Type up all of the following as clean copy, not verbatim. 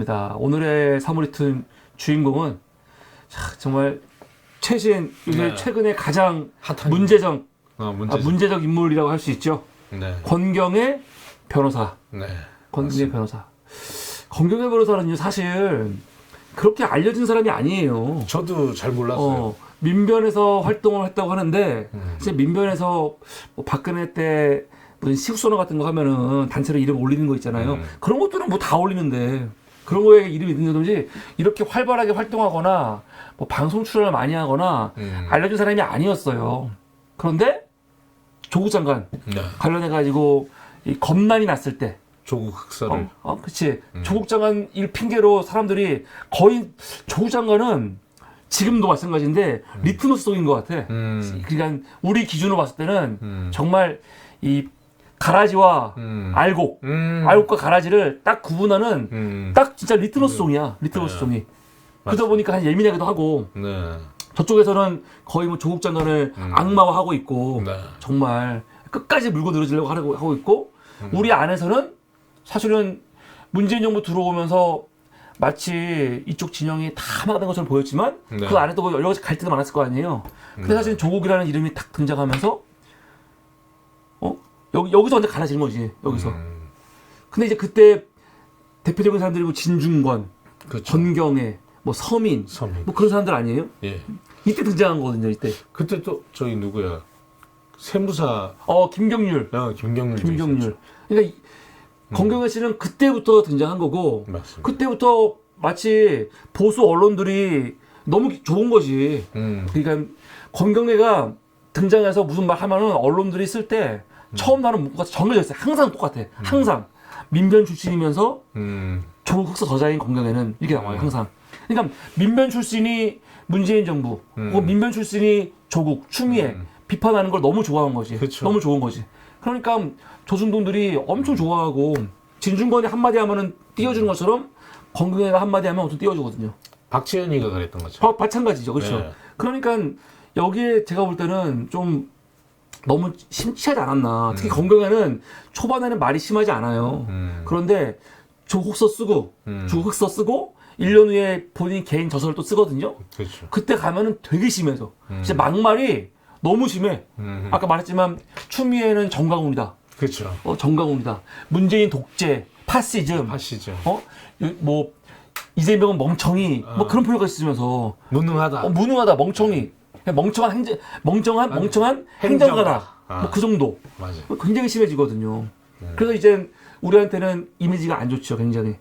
입니다. 오늘의 사무리튼 주인공은 정말 최근에 가장 문제적 인물이라고 할 수 있죠. 네. 권경의 변호사. 네. 권경의 변호사. 권경의 변호사는요, 사실 그렇게 알려진 사람이 아니에요. 저도 잘 몰랐어요. 민변에서 활동을 했다고 하는데, 이제 민변에서 뭐 박근혜 때 무슨 시국선언 같은 거 하면은 단체로 이름 올리는 거 있잖아요. 그런 것들은 뭐 다 올리는데, 그런 거에 이름이 있는지 이렇게 활발하게 활동하거나 뭐 방송 출연을 많이 하거나 알려진 사람이 아니었어요. 그런데 조국 장관 관련해 가지고 이 검난이 났을 때 조국 흑사를 그치. 조국 장관 일 핑계로 사람들이 거의 조국 장관은 지금도 마찬가지인데 리트머스독인 것 같아. 그러니까 우리 기준으로 봤을 때는 정말 이 가라지와 알곡과 가라지를 딱 구분하는 딱 진짜 리트머스종이야. 리트머스종이. 그러다 보니까 한 예민하기도 하고. 저쪽에서는 거의 뭐 조국 장관을 악마화하고 있고 정말 끝까지 물고 늘어지려고 하고 있고 우리 안에서는 사실은 문재인 정부 들어오면서 마치 이쪽 진영이 다 막는 것처럼 보였지만 그 안에도 뭐 여러 가지 갈등이 많았을 거 아니에요. 근데 사실 조국이라는 이름이 딱 등장하면서 여기서 완전 갈라지는 거지. 여기서. 근데 이제 그때 대표적인 사람들이 뭐 진중권, 그렇죠. 권경애, 뭐 서민, 뭐 그런 사람들 아니에요? 예. 이때 등장한 거거든요. 이때. 그때 또 저희 누구야? 세무사. 김경률. 김경률. 그러니까 권경애 씨는 그때부터 등장한 거고. 맞습니다. 그때부터 마치 보수 언론들이 너무 좋은 거지. 그러니까 권경애가 등장해서 무슨 말 하면은 언론들이 쓸 때 처음 나는 문구가 정해져 있어요. 항상 똑같아. 항상. 민변 출신이면서 조국 흑사 저자인 권경애는 이렇게 나와요. 항상. 그러니까 민변 출신이 문재인 정부, 민변 출신이 조국, 추미애 비판하는 걸 너무 좋아한 거지. 그쵸. 너무 좋은 거지. 그러니까 조중동들이 엄청 좋아하고 진중권이 한마디 하면은 띄워주는 것처럼 권경애가 한마디 하면 엄청 띄워주거든요. 박지현이가 그랬던 거죠. 마찬가지죠. 그렇죠. 네. 그러니까 여기에 제가 볼 때는 좀 너무 심취하지 않았나. 특히 권경애는 초반에는 말이 심하지 않아요. 그런데 조국서 쓰고 1년 후에 본인 개인 저서를 또 쓰거든요. 그렇죠. 그때 가면은 되게 심해져. 진짜 막말이 너무 심해. 아까 말했지만 추미애는 정강훈이다. 그렇죠. 정강훈이다. 문재인 독재, 파시즘. 뭐 이재명은 멍청이. 뭐 그런 표현까지 쓰면서 무능하다, 멍청이. 멍청한 행정가다. 뭐 그 정도. 맞아요. 굉장히 심해지거든요. 그래서 이제 우리한테는 이미지가 안 좋죠, 굉장히.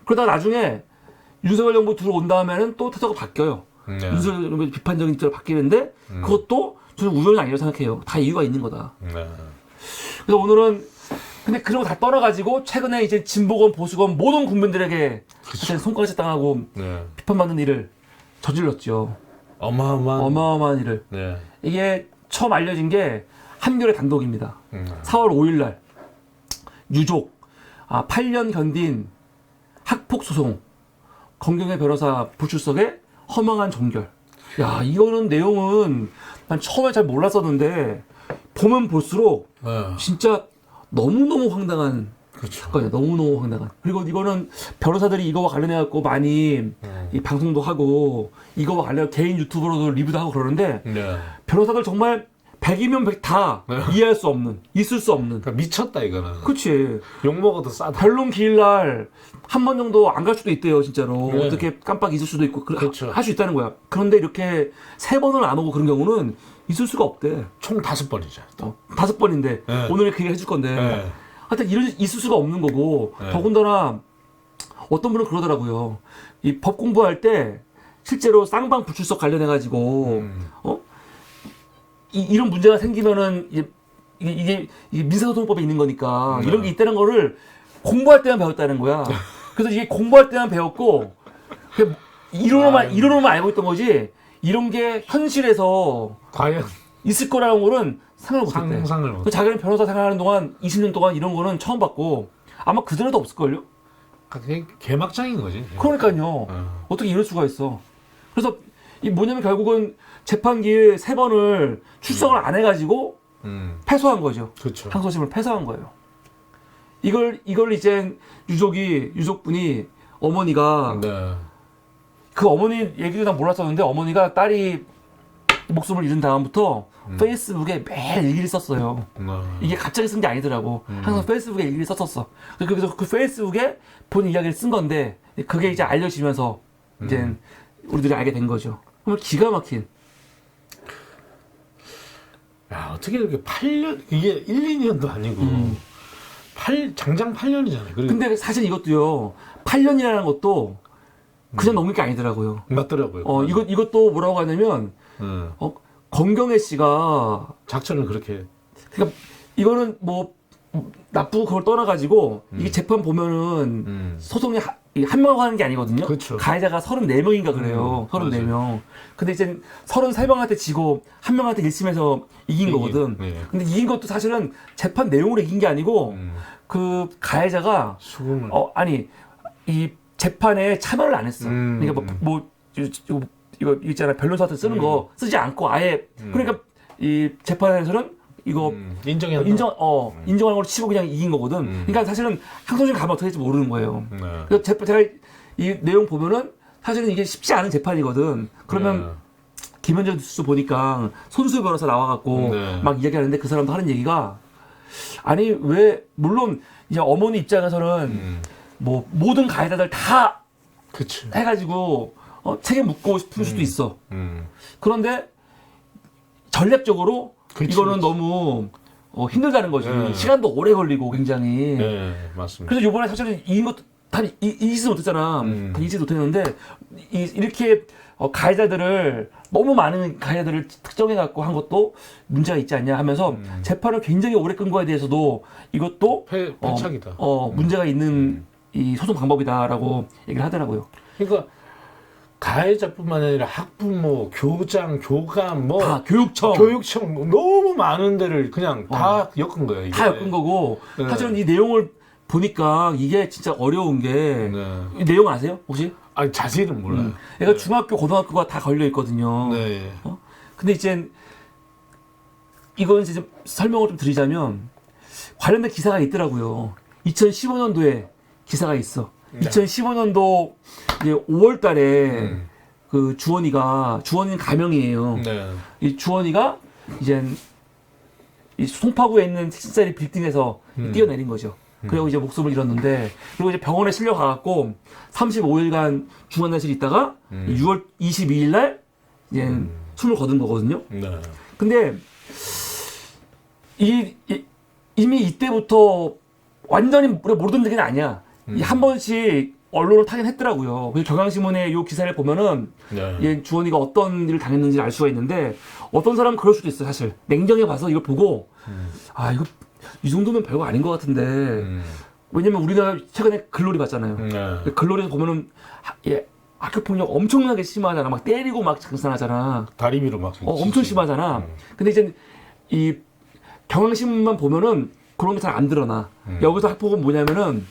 그러다가 나중에 윤석열 정부 들어온 다음에는 또 태도가 바뀌어요. 윤석열 정부 비판적인 태도로 바뀌는데 그것도 저는 우연이 아니라고 생각해요. 다 이유가 있는 거다. 그래서 오늘은 근데 그런 거 다 떠나가지고 최근에 이제 진보건 보수건 모든 국민들에게 사실 손가락질 당하고 비판받는 일을 저질렀죠. 어마어마한 일을. 이게 처음 알려진 게 한겨레 단독입니다. 4월 5일 날 유족 8년 견딘 학폭 소송 권경애 변호사 불출석에 허망한 종결. 야, 이거는 내용은 난 처음에 잘 몰랐었는데 보면 볼수록 진짜 너무너무 황당한 사건이야. 너무너무 황당한. 그리고 이거는 변호사들이 이거와 관련해 갖고 많이 이 방송도 하고 이거와 관련 개인 유튜브로도 리뷰도 하고 그러는데 변호사들 정말 100이면 100 다 이해할 수 없는, 있을 수 없는. 그러니까 미쳤다 이거는. 그치. 욕먹어도 싸다. 변론 기일날 한 번 정도 안 갈 수도 있대요, 진짜로. 어떻게 깜빡 잊을 수도 있고 할 수 있다는 거야. 그런데 이렇게 3번을 안 오고 그런 경우는 있을 수가 없대. 총 5번이죠. 5번인데 오늘 그 얘기 해줄 건데 하여튼 있을 수가 없는 거고 더군다나 어떤 분은 그러더라고요. 이 법 공부할 때 실제로 쌍방 불출석 관련해가지고 이런 문제가 생기면은 이게 민사소송법에 있는 거니까 이런 게 있다는 거를 공부할 때만 배웠다는 거야. 그래서 이게 공부할 때만 배웠고 이론으로만 알고 있던 거지 이런 게 현실에서 과연 있을 거라는 거는 상상을 못했대. 자기는 변호사 생활하는 동안 20년 동안 이런 거는 처음 봤고 아마 그전에도 없을걸요? 그게 개막장인 거지. 그러니까요. 어떻게 이럴 수가 있어. 그래서 이 뭐냐면 결국은 재판기에 3번을 출석을 안 해가지고 패소한 거죠. 그렇죠. 항소심을 패소한 거예요. 이걸 이제 유족분이 어머니가 네. 그 어머니 얘기도 난 몰랐었는데 어머니가 딸이 목숨을 잃은 다음부터 페이스북에 매일 일기를 썼어요. 이게 갑자기 쓴 게 아니더라고. 항상 페이스북에 일기를 썼었어. 그래서 그 페이스북에 본 이야기를 쓴 건데 그게 이제 알려지면서 이제 우리들이 알게 된 거죠. 정말 기가 막힌. 야, 어떻게 이렇게 8년, 이게 1, 2년도 아니고, 장장 8년이잖아요. 근데 사실 이것도요, 8년이라는 것도 그냥 넘길 게 아니더라고요. 맞더라고요. 이것도 뭐라고 하냐면, 권경애 씨가, 작전을 그렇게. 그러니까 이거는 뭐, 나쁘고 그걸 떠나가지고, 이게 재판 보면은, 소송이 한 명 하는 게 아니거든요. 그렇죠. 가해자가 34명인가 그래요. 34명. 근데 이제 33명한테 지고 한 명한테 1심에서 이긴 거거든. 네. 근데 이긴 것도 사실은 재판 내용으로 이긴 게 아니고 그 가해자가 수긍을. 아니 이 재판에 참여를 안 했어. 그러니까 이거 있잖아 변론사 한테 쓰는 거 쓰지 않고 아예 그러니까 이 재판에서는 이거 인정하는 걸로 치고 그냥 이긴 거거든. 그러니까 사실은 항소심 가면 어떻게 될지 모르는 거예요. 네. 그래서 제가 이 내용 보면은 사실은 이게 쉽지 않은 재판이거든. 그러면 김현정 뉴스 보니까 손수 변호사 나와갖고 막 이야기하는데 그 사람도 하는 얘기가 아니 왜 물론 이제 어머니 입장에서는 뭐 모든 가해자들 다 그치. 해가지고 책임 묻고 싶을 수도 있어. 그런데 전략적으로 이거는 너무 힘들다는 거지. 시간도 오래 걸리고 굉장히. 네, 맞습니다. 그래서 이번에 사실은 이긴 것도 다 이기지 못했잖아. 다 이기지 못했는데 이렇게 가해자들을 너무 많은 가해자들을 특정해갖고 한 것도 문제가 있지 않냐 하면서 재판을 굉장히 오래 끈 거에 대해서도 이것도 패착이다. 문제가 있는 이 소송 방법이다라고 얘기를 하더라고요. 그러니까 가해자뿐만 아니라 학부모, 교장, 교감, 뭐 다 교육청 너무 많은 데를 그냥 다 엮은 거예요. 이게. 다 엮은 거고 사실은 이 내용을 보니까 이게 진짜 어려운 게 이 내용 아세요 혹시? 아니 자세히는 몰라요. 얘가 중학교, 고등학교가 다 걸려 있거든요. 네. 근데 이제 이건 이제 좀 설명을 좀 드리자면 관련된 기사가 있더라고요. 2015년도에 기사가 있어. 2015년도 이제 5월달에 그 주원이는 가명이에요. 네. 이 주원이가 이제 이 송파구에 있는 70짜리 빌딩에서 뛰어내린 거죠. 그리고 이제 목숨을 잃었는데 그리고 이제 병원에 실려가갖고 35일간 중환자실에 있다가 6월 22일 날 이제 숨을 거둔 거거든요. 네. 근데 이미 이때부터 완전히 우리가 모르던 얘기는 아니야. 한 번씩 언론을 타긴 했더라고요. 그래서 경향신문의 이 기사를 보면은 얘 주원이가 어떤 일을 당했는지 알 수가 있는데 어떤 사람은 그럴 수도 있어요. 사실 냉정히 봐서 이걸 보고 아 이거 이 정도면 별거 아닌 것 같은데 왜냐면 우리가 최근에 글로리 봤잖아요. 글로리에서 보면은 학교 폭력 엄청나게 심하잖아. 막 때리고 막 장난하잖아. 다리미로 막 엄청 심하잖아. 근데 이제 이 경향신문만 보면은 그런 게 잘 안 드러나. 여기서 학폭은 뭐냐면은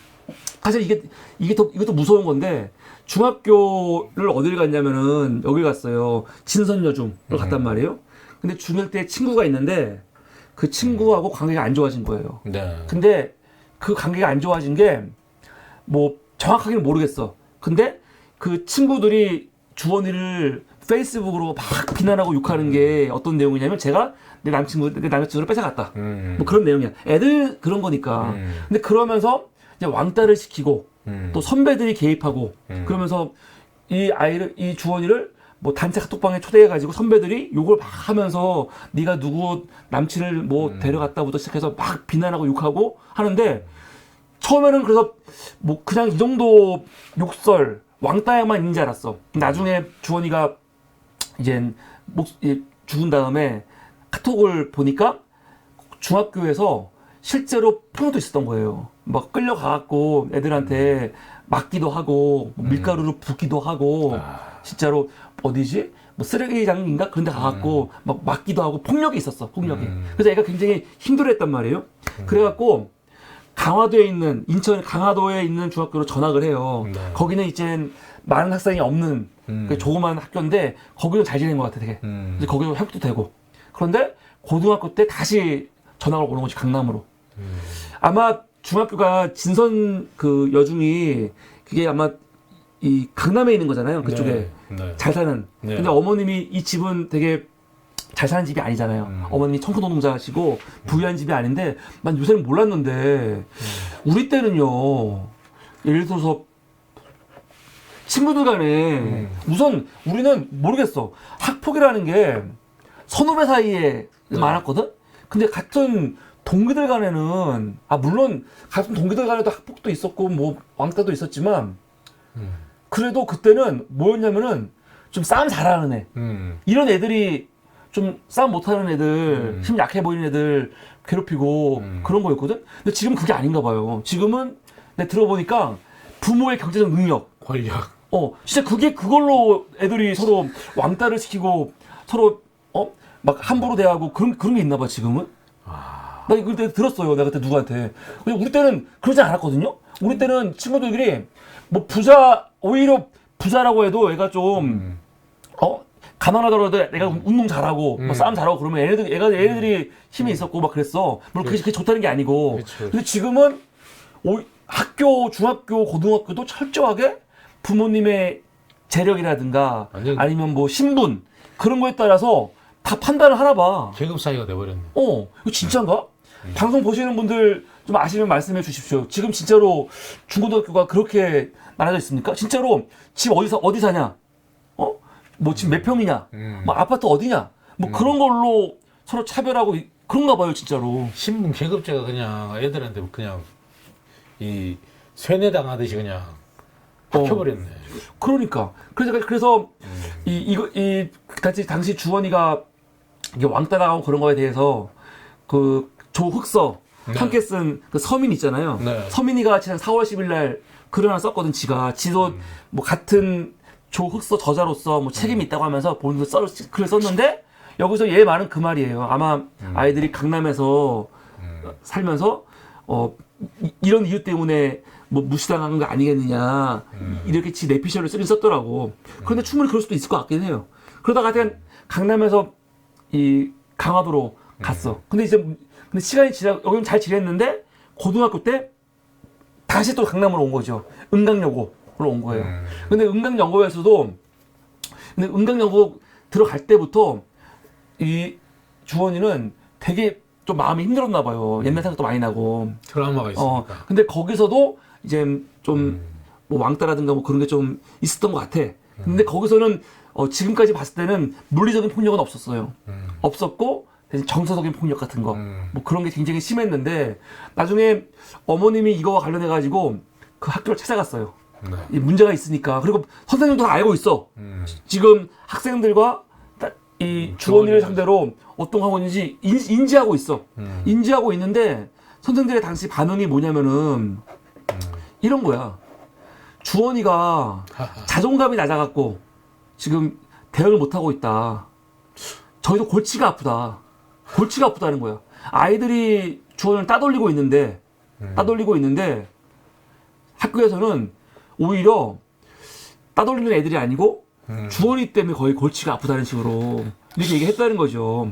사실 이것도 무서운 건데 중학교를 어딜 갔냐면은 여기 갔어요. 진선여중을 갔단 말이에요. 근데 중1 때 친구가 있는데 그 친구하고 관계가 안 좋아진 거예요. 네. 근데 그 관계가 안 좋아진 게 뭐 정확하게는 모르겠어. 근데 그 친구들이 주원이를 페이스북으로 막 비난하고 욕하는 게 어떤 내용이냐면 제가 내 남자친구를 뺏어갔다. 뭐 그런 내용이야. 애들 그런 거니까. 근데 그러면서 이제 왕따를 시키고 또 선배들이 개입하고 그러면서 이 주원이를 뭐 단체 카톡방에 초대해가지고 선배들이 욕을 막 하면서 네가 누구 남친을 뭐 데려갔다부터 시작해서 막 비난하고 욕하고 하는데 처음에는 그래서 뭐 그냥 이 정도 욕설 왕따야만 있는 줄 알았어. 나중에 주원이가 이제 죽은 다음에 카톡을 보니까 중학교에서 실제로 폭력도 있었던 거예요. 막 끌려가갖고 애들한테 맞기도 하고 밀가루로 붓기도 하고 진짜로 어디지? 뭐 쓰레기장인가 그런 데 가갖고 막 맞기도 하고 폭력이 있었어. 폭력이. 그래서 애가 굉장히 힘들어했단 말이에요. 그래갖고 강화도에 있는 인천 강화도에 있는 중학교로 전학을 해요. 거기는 이제 많은 학생이 없는 그 조그만 학교인데 거기도 잘 지낸 것 같아 되게. 그래서 거기도 회복도 되고. 그런데 고등학교 때 다시 전학을 오는 거지 강남으로. 아마 중학교가 진선 그 여중이 그게 아마 이 강남에 있는 거잖아요. 그쪽에 네. 네. 잘 사는. 네. 근데 어머님이 이 집은 되게 잘 사는 집이 아니잖아요. 어머님이 청소노동자시고 부유한 집이 아닌데 난 요새는 몰랐는데 우리 때는요. 예를 들어서 친구들 간에 우선 우리는 모르겠어. 학폭이라는 게 선후배 사이에 많았거든? 근데 같은 동기들 간에는 물론 같은 동기들 간에도 학폭도 있었고 뭐 왕따도 있었지만 그래도 그때는 뭐였냐면은 좀 싸움 잘하는 애 이런 애들이 좀 싸움 못하는 애들 힘 약해 보이는 애들 괴롭히고 그런 거였거든? 근데 지금 그게 아닌가 봐요. 지금은 내가 들어보니까 부모의 경제적 능력 권력 진짜 그걸로 애들이 서로 왕따를 시키고 서로 막 함부로 대하고 그런 게 있나 봐 지금은. 나 이거 그때 들었어요. 내가 그때 누구한테. 근데 우리 때는 그러지 않았거든요. 우리 때는 친구들끼리 뭐 오히려 부자라고 해도 애가 좀 가난하더라도 내가 운동 잘하고 뭐 싸움 잘하고 그러면 애들이 힘이 있었고 막 그랬어. 물론 그게 좋다는 게 아니고. 그쵸. 근데 지금은 학교, 중학교, 고등학교도 철저하게 부모님의 재력이라든가 아니면 뭐 신분 그런 거에 따라서 다 판단을 하나 봐. 계급 사이가 돼버렸네. 이거 진짜인가? 방송 보시는 분들 좀 아시면 말씀해 주십시오. 지금 진짜로 중고등학교가 그렇게 나눠져 있습니까? 진짜로 집 어디 사냐? 뭐 집 몇 평이냐? 뭐 아파트 어디냐? 뭐 그런 걸로 서로 차별하고 그런가 봐요, 진짜로. 신분 계급제가 그냥 애들한테 그냥 이 쇠뇌당하듯이 그냥 박혀버렸네. 그러니까 그래서 이 당시 주원이가 이게 왕따 당하고 그런 거에 대해서 그 조흑서 함께 쓴 그 서민 있잖아요. 네. 서민이가 지난 4월 10일 날 글을 하나 썼거든. 지도 뭐 같은 조흑서 저자로서 뭐 책임이 있다고 하면서 본인도 글을 썼는데 여기서 얘 말은 그 말이에요. 아마 아이들이 강남에서 살면서 이런 이유 때문에 뭐 무시당한 거 아니겠느냐 이렇게 지 내피셜을 쓰긴 썼더라고. 그런데 충분히 그럴 수도 있을 것 같긴 해요. 그러다가 하여튼 강남에서 이 강화도로 갔어. 근데 시간이 여기는 잘 지냈는데 고등학교 때 다시 또 강남으로 온 거죠. 은강여고로 온 거예요. 근데 은강여고에서도 은강여고 들어갈 때부터 이 주원이는 되게 좀 마음이 힘들었나 봐요. 옛날 생각도 많이 나고. 트라우마가 있으니까. 근데 거기서도 이제 좀 뭐 왕따라든가 뭐 그런 게 좀 있었던 것 같아. 근데 거기서는 지금까지 봤을 때는 물리적인 폭력은 없었어요. 없었고 대신 정서적인 폭력 같은 거, 뭐 그런 게 굉장히 심했는데 나중에 어머님이 이거와 관련해 가지고 그 학교를 찾아갔어요. 이 문제가 있으니까. 그리고 선생님도 다 알고 있어. 지금 학생들과 이 주원이를 상대로 어떤 학원인지 인지하고 있어. 인지하고 있는데 선생들의 당시 반응이 뭐냐면은 이런 거야. 주원이가 자존감이 낮아갖고 지금 대응을 못하고 있다. 저희도 골치가 아프다. 골치가 아프다는 거야. 아이들이 주원을 따돌리고 있는데 학교에서는 오히려 따돌리는 애들이 아니고 주원이 때문에 거의 골치가 아프다는 식으로 이렇게 얘기했다는 거죠.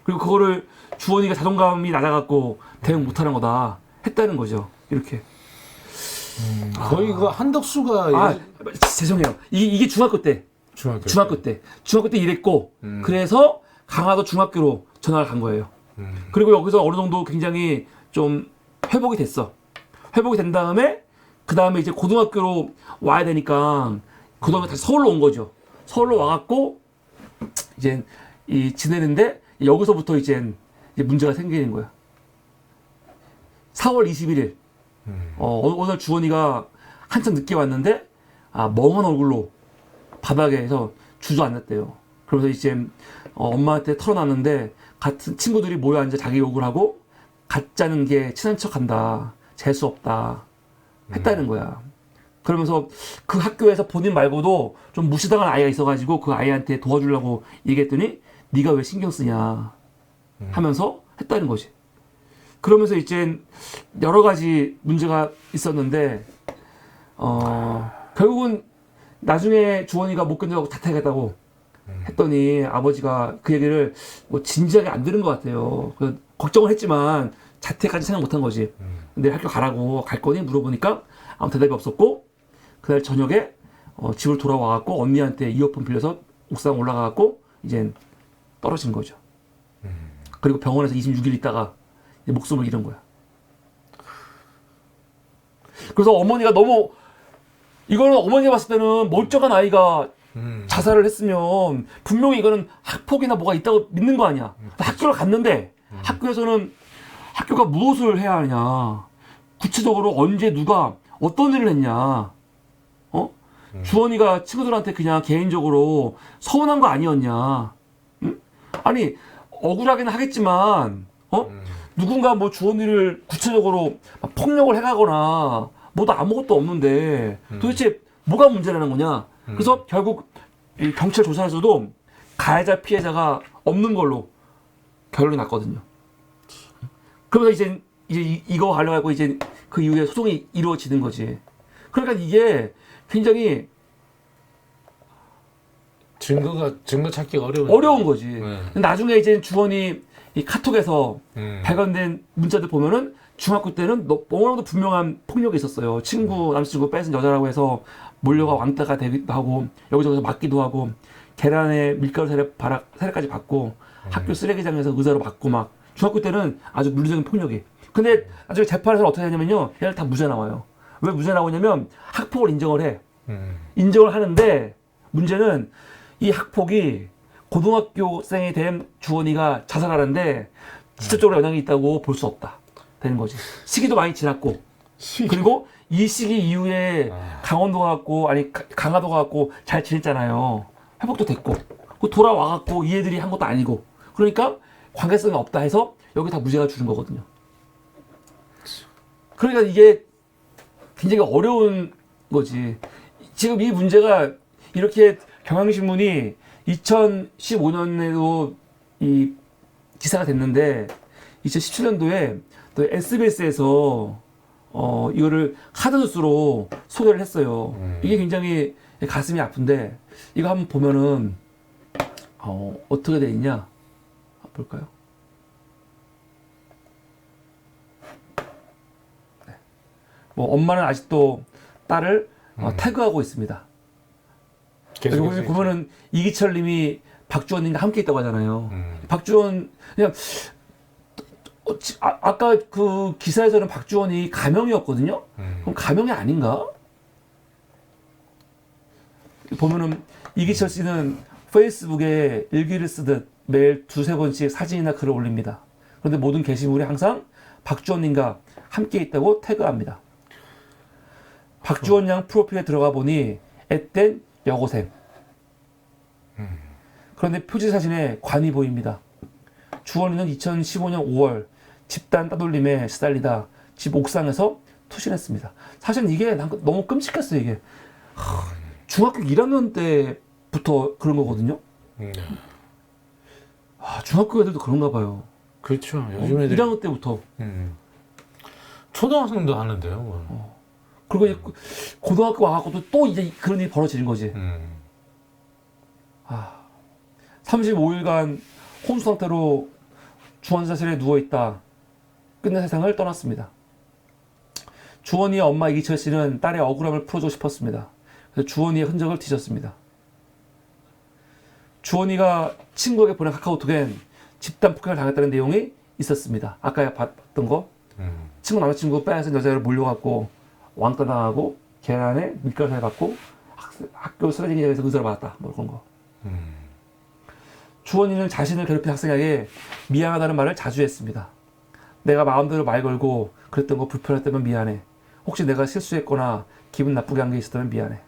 그리고 그거를 주원이가 자존감이 낮아갖고 대응 못하는 거다 했다는 거죠. 이렇게. 거의 그 한덕수가 죄송해요. 이게 중학교 때 이랬고 그래서 강화도 중학교로 전학을 간 거예요. 그리고 여기서 어느 정도 굉장히 좀 회복이 됐어. 회복이 된 다음에 그 다음에 이제 고등학교로 와야 되니까 그 다음에 다시 서울로 온 거죠. 서울로 와갖고 이제 지내는데 여기서부터 이제 문제가 생기는 거야. 4월 21일 오늘 주원이가 한참 늦게 왔는데 멍한 얼굴로 바닥에서 주저앉았대요. 그래서 이제 엄마한테 털어놨는데 같은 친구들이 모여 앉아 자기 욕을 하고 가짜는 게 친한 척한다. 재수 없다. 했다는 거야. 그러면서 그 학교에서 본인 말고도 좀 무시당한 아이가 있어가지고 그 아이한테 도와주려고 얘기했더니 네가 왜 신경 쓰냐 하면서 했다는 거지. 그러면서 이제 여러 가지 문제가 있었는데 결국은 나중에 주원이가 못 견뎌하고 자퇴하겠다고 했더니 아버지가 그 얘기를 뭐 진지하게 안 들은 것 같아요. 걱정을 했지만 자퇴까지 생각 못한 거지. 근데 학교 가라고 갈 거니 물어보니까 아무 대답이 없었고 그날 저녁에 집을 돌아와갖고 언니한테 이어폰 빌려서 옥상 올라가갖고 이제 떨어진 거죠. 그리고 병원에서 26일 있다가 이제 목숨을 잃은 거야. 그래서 어머니가 너무 이거는 어머니가 봤을 때는 멀쩡한 아이가 자살을 했으면 분명히 이거는 학폭이나 뭐가 있다고 믿는 거 아니야. 학교를 갔는데 학교에서는 학교가 무엇을 해야 하냐, 구체적으로 언제 누가 어떤 일을 했냐, 주원이가 친구들한테 그냥 개인적으로 서운한 거 아니었냐, 응? 아니 억울하긴 하겠지만 누군가 뭐 주원이를 구체적으로 막 폭력을 해가거나 뭐도 아무것도 없는데 도대체 뭐가 문제라는 거냐. 그래서 결국 이 경찰 조사에서도 가해자 피해자가 없는 걸로 결론이 났거든요. 그러면서 이제 이거 하려고 이제 그 이후에 소송이 이루어지는 거지. 그러니까 이게 굉장히 증거 찾기가 어려운 거지. 네. 나중에 이제 주원이 이 카톡에서 발견된 문자들 보면은 중학교 때는 너무나도 분명한 폭력이 있었어요. 남자친구 뺏은 여자라고 해서 몰려가 왕따가 되기도 하고 여기저기서 맞기도 하고 계란에 밀가루 세례까지 받고 학교 쓰레기장에서 의자로 맞고 막 중학교 때는 아주 물리적인 폭력이. 근데 나중에 재판에서 어떻게 하냐면요, 얘들 다 무죄 나와요. 왜 무죄 나오냐면 학폭을 인정을 해. 인정을 하는데 문제는 이 학폭이 고등학교생이 된 주원이가 자살하는데 직접적으로 영향이 있다고 볼 수 없다 되는 거지. 시기도 많이 지났고 그리고 이 시기 이후에 강원도 가갖고 아니 강화도 가갖고 잘 지냈잖아요. 회복도 됐고 돌아와갖고 이 애들이 한 것도 아니고 그러니까 관계성이 없다 해서 여기 다 무죄가 주는 거거든요. 그러니까 이게 굉장히 어려운 거지. 지금 이 문제가 이렇게 경향신문이 2015년에도 이 기사가 됐는데 2017년도에 또 SBS에서 이거를 카드뉴스로 소개를 했어요. 이게 굉장히 가슴이 아픈데 이거 한번 보면은 어떻게 돼 있냐 볼까요? 네. 뭐 엄마는 아직도 딸을 태그하고 있습니다. 여기 보면은 이기철님이 박주원님과 함께 있다고 하잖아요. 박주원 그냥 아까 그 기사에서는 박주원이 가명이었거든요. 그럼 가명이 아닌가? 보면은 이기철 씨는 페이스북에 일기를 쓰듯 매일 두세 번씩 사진이나 글을 올립니다. 그런데 모든 게시물에 항상 박주원님과 함께 있다고 태그합니다. 박주원 양 프로필에 들어가 보니 앳된 여고생. 그런데 표지 사진에 관이 보입니다. 주원이는 2015년 5월 집단 따돌림에 시달리다 집 옥상에서 투신했습니다. 사실 이게 너무 끔찍했어요. 이게 중학교 1학년 때부터 그런 거거든요. 중학교 애들도 그런가 봐요. 그렇죠. 요즘 애들 1학년 때부터. 초등학생도 하는데요. 그리고 이제 고등학교 와갖고도 또 이제 그런 일이 벌어지는 거지. 35일간 혼수 상태로 주원자실에 누워있다. 끝내 세상을 떠났습니다. 주원이의 엄마 이기철 씨는 딸의 억울함을 풀어주고 싶었습니다. 그래서 주원이의 흔적을 뒤졌습니다. 주원이가 친구에게 보낸 카카오톡엔 집단 폭행을 당했다는 내용이 있었습니다. 아까 봤던 거. 친구 남자친구 빼앗은 여자를 몰려갖고 왕따 당하고 계란에 밀가루 받고 학교 쓰레기장에서 의사를 받았다. 뭐 그런 거. 주원이는 자신을 괴롭힌 학생에게 미안하다는 말을 자주 했습니다. 내가 마음대로 말 걸고 그랬던 거 불편했다면 미안해. 혹시 내가 실수했거나 기분 나쁘게 한 게 있었다면 미안해.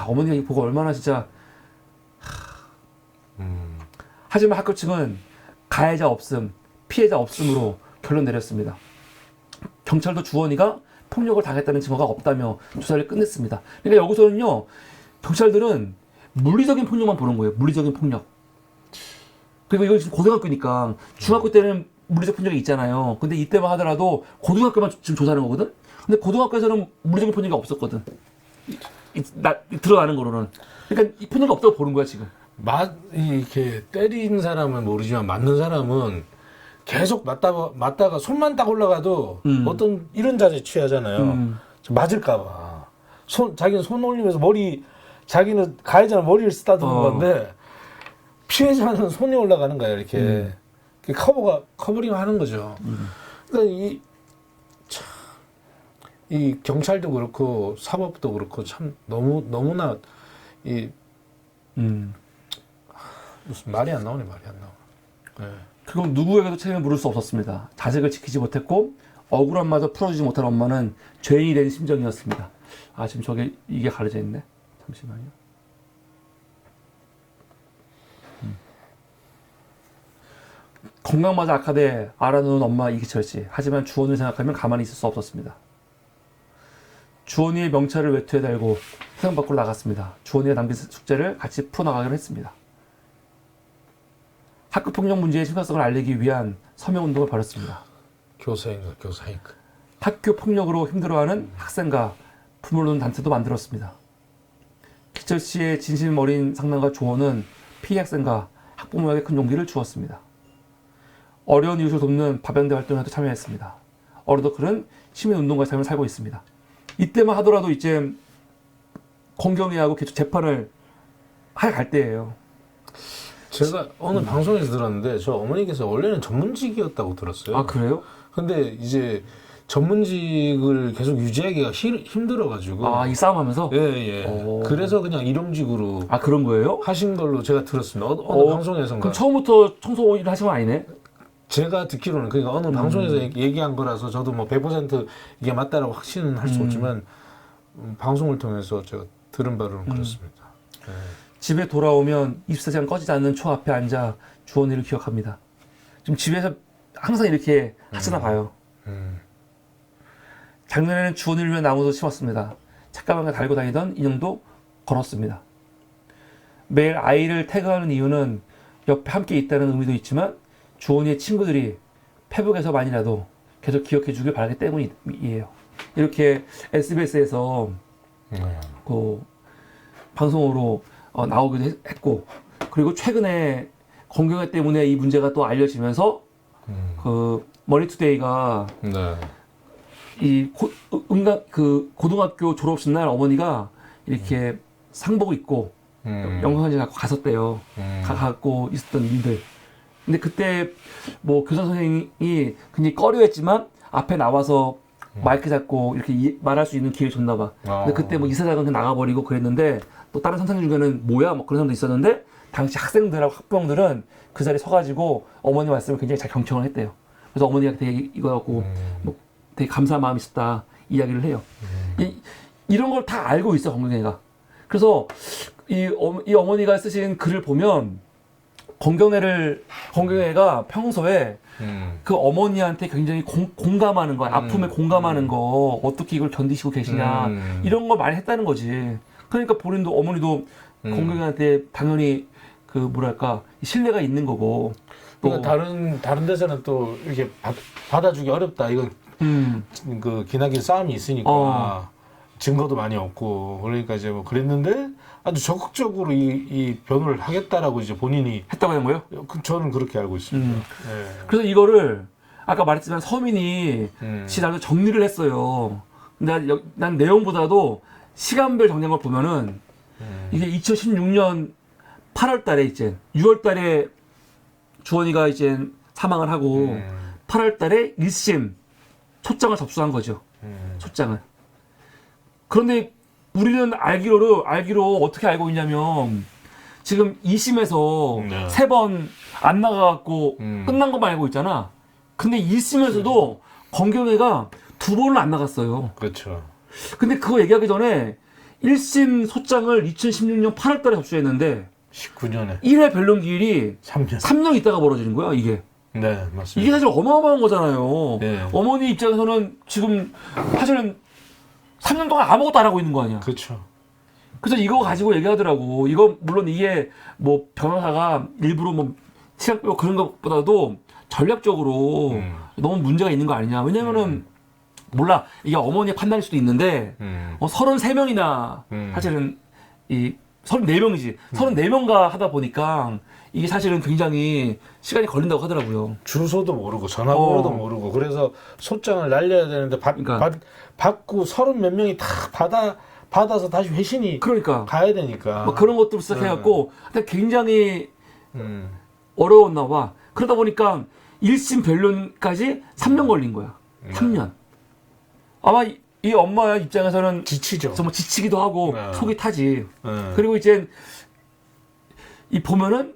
어머니가 이거 보고 얼마나 진짜. 하지만 학교 측은 가해자 없음, 피해자 없음으로 결론 내렸습니다. 경찰도 주원이가 폭력을 당했다는 증거가 없다며 조사를 끝냈습니다. 그러니까 여기서는요, 경찰들은 물리적인 폭력만 보는 거예요. 물리적인 폭력. 그리고 이건 지금 고등학교니까 중학교 때는 물리적 폭력이 있잖아요. 근데 이때만 하더라도 고등학교만 지금 조사하는 거거든. 근데 고등학교에서는 물리적인 폭력이 없었거든. 들어가는 거로는. 그러니까 이 폭력이 없다고 보는 거야 지금. 이렇게 때린 사람은 모르지만 맞는 사람은 계속 맞다가 손만 딱 올라가도 어떤 이런 자세 취하잖아요. 맞을까봐. 자기는 손 올리면서 머리 자기는 가해자는 머리를 쓰다듬는 어. 건데 피해자는 손이 올라가는 거야 이렇게. 커버링 하는 거죠. 그러니까 이 경찰도 그렇고 사법도 그렇고 참 너무나 무슨 말이 안 나오네. 네. 그건 누구에게도 책임을 물을 수 없었습니다. 자식을 지키지 못했고 억울함마저 풀어주지 못한 엄마는 죄인이 된 심정이었습니다. 아 지금 이게 가려져 있네. 잠시만요. 건강마저 악화돼 알아놓은 엄마 이기철 씨. 하지만 주원을 생각하면 가만히 있을 수 없었습니다. 주원이의 명찰을 외투에 달고 세상 밖으로 나갔습니다. 주원이가 남긴 숙제를 같이 풀어나가기로 했습니다. 학교폭력 문제의 심각성을 알리기 위한 서명운동을 벌였습니다. 교사인가. 학교 폭력으로 힘들어하는 학생과 부모를 단체도 만들었습니다. 기철 씨의 진심 어린 상담과 조언은 피해 학생과 학부모에게 큰 용기를 주었습니다. 어려운 이웃을 돕는 밥연대 활동에도 참여했습니다. 어느덧 그는 시민운동가의 삶을 살고 있습니다. 이때만 하더라도 이제 공경위하고 계속 재판을 하러 갈 때예요. 제가 어느 방송에서 들었는데 저 어머니께서 원래는 전문직이었다고 들었어요. 아 그래요? 근데 이제 전문직을 계속 유지하기가 힘들어가지고. 이 싸움하면서? 예. 그래서 그냥 일용직으로. 그런 거예요? 하신 걸로 제가 들었습니다. 어느 방송에서인가. 그럼 처음부터 청소 일을 하신 건 아니네? 제가 듣기로는 그러니까 어느 방송에서 얘기한 거라서 저도 뭐 100% 이게 맞다라고 확신은 할 수 없지만 방송을 통해서 제가 들은 바로는 그렇습니다. 네. 집에 돌아오면 24시간 꺼지지 않는 초 앞에 앉아 주원이를 기억합니다. 지금 집에서 항상 이렇게 하시나 봐요. 작년에는 주원이를 위해 나무도 심었습니다. 책가방에 달고 다니던 인형도 걸었습니다. 매일 아이를 태그하는 이유는 옆에 함께 있다는 의미도 있지만 주원이의 친구들이 페북에서만이라도 계속 기억해 주길 바라기 때문이에요. 이렇게 SBS에서 그 방송으로 나오기도 했고, 그리고 최근에 건경회 때문에 이 문제가 또 알려지면서 그 머니투데이가 네. 고등학교 졸업식 날 어머니가 이렇게 상복 입고 영상사진 갖고 갔었대요. 갖고 있었던 일들. 근데 그때 뭐 교사 선생님이 굉장히 꺼려했지만 앞에 나와서 마이크 잡고 이렇게 말할 수 있는 기회를 줬나 봐. 근데 그때 뭐 이사장은 그냥 나가버리고 그랬는데 또 다른 선생님 중에는 뭐야 뭐 그런 사람도 있었는데 당시 학생들하고 학부형들은 그 자리에 서가지고 어머니 말씀을 굉장히 잘 경청을 했대요. 그래서 어머니가 되게 이거 갖고 뭐 되게 감사한 마음이 있었다 이야기를 해요. 이런 걸 다 알고 있어 건경애가. 그래서 이 어머니가 쓰신 글을 보면 건경애가 평소에 그 어머니한테 굉장히 공감하는 거야. 아픔에 공감하는 거, 어떻게 이걸 견디시고 계시냐 이런 걸 많이 했다는 거지. 그러니까 본인도 어머니도 건경애한테 당연히 그 뭐랄까 신뢰가 있는 거고. 또 그러니까 다른 데서는 또 이렇게 받아주기 어렵다. 이거 그 기나긴 싸움이 있으니까 증거도 많이 없고 그러니까 이제 뭐 그랬는데 아주 적극적으로 이 변호를 하겠다라고 이제 본인이 했다고 한 거예요? 저는 그렇게 알고 있습니다. 네. 그래서 이거를 아까 말했지만 서민이 나도 정리를 했어요. 근데 난 내용보다도 시간별 정리한 걸 보면은 이게 2016년 8월 달에 이제 6월 달에 주원이가 이제 사망을 하고 8월 달에 1심 초장을 접수한 거죠. 초장을. 그런데 우리는 알기로 어떻게 알고 있냐면 지금 2심에서 네. 3번 안 나가갖고 끝난 것만 알고 있잖아. 근데 1심에서도 건경애가 2번은 안 나갔어요. 그렇죠. 근데 그거 얘기하기 전에 1심 소장을 2016년 8월 달에 접수했는데 19년에 1회 변론기일이 3년. 3년 있다가 벌어지는 거야, 이게. 네, 맞습니다. 이게 사실 어마어마한 거잖아요. 네. 어머니 입장에서는 지금 사실은 3년 동안 아무것도 안 하고 있는 거 아니야. 그렇죠. 그래서 이거 가지고 얘기하더라고. 이거 물론 이게 뭐 변호사가 일부러 뭐 시간 빼고 그런 것보다도 전략적으로 너무 문제가 있는 거 아니냐. 왜냐면은 몰라. 이게 어머니의 판단일 수도 있는데 33명이나 사실은 이 34명이지. 34명가 하다 보니까 이게 사실은 굉장히 시간이 걸린다고 하더라고요. 주소도 모르고 전화번호도 모르고 그래서 소장을 날려야 되는데 받고 30몇 명이 다 받아서 다시 회신이 그러니까 가야 되니까. 뭐 그런 것도 시작해갖고 하여튼 굉장히 음. 어려웠나 봐. 그러다 보니까 1심 변론까지 3년 걸린 거야. 3년. 아마 이 엄마 입장에서는 지치죠. 정말 지치기도 하고 네. 속이 타지. 그리고 이제 이 보면은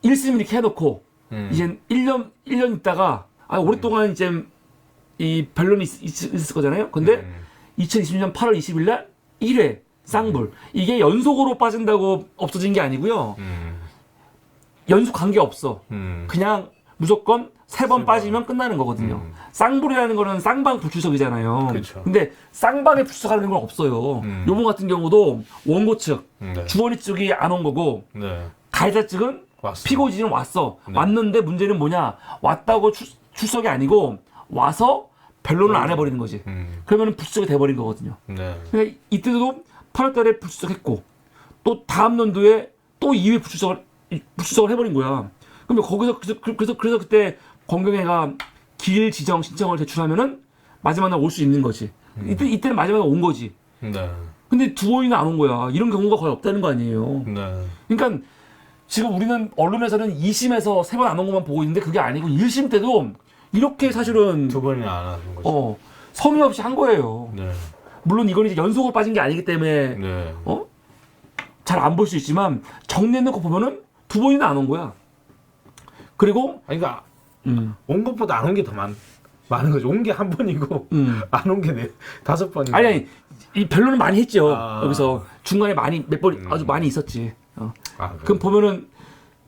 1심 이렇게 해놓고 이제 1년 있다가 오랫동안 이제 이 변론이 있을 거잖아요. 근데 2020년 8월 20일 날 1회 쌍불. 이게 연속으로 빠진다고 없어진 게 아니고요. 연속 관계 없어. 그냥 무조건 3번 빠지면 끝나는 거거든요. 쌍불이라는 거는 쌍방 불출석이잖아요. 그렇죠. 근데 쌍방에 불출석하는 건 없어요. 요번 같은 경우도 원고 측, 네. 주원이 측이 안 온 거고 네. 가해자 측은 왔어. 피고진은 왔어. 네. 왔는데 문제는 뭐냐? 왔다고 출석이 아니고 와서 변론을 안 해버리는 거지. 그러면 불출석이 돼버린 거거든요. 네. 그러니까 이때도 8월달에 불출석했고 또 다음 연도에 또 2회 불출석을 해버린 거야. 그러면 거기서 그래서 그때 권경애가 길 지정 신청을 제출하면은 마지막 날 올 수 있는 거지. 이때는 마지막에 온 거지. 네. 근데 두 번이나 안 온 거야. 이런 경우가 거의 없다는 거 아니에요. 네. 그러니까 지금 우리는 언론에서는 2심에서 3번 안 온 것만 보고 있는데 그게 아니고 1심 때도 이렇게 사실은 2번이나 안 하는 거죠. 성의 없이 한 거예요. 네. 물론 이건 이제 연속으로 빠진 게 아니기 때문에 네. 잘 안 볼 수 있지만 정리해 놓고 보면은 2번이나 안 온 거야. 그리고 아니, 그러니까 온 것보다 안 온 게 더 많은 거죠. 온 게 한 번이고 안 온 게 5번이고. 아니 이 변론을 많이 했죠. 아. 여기서 중간에 많이 몇 번 아주 많이 있었지. 아, 그럼 보면은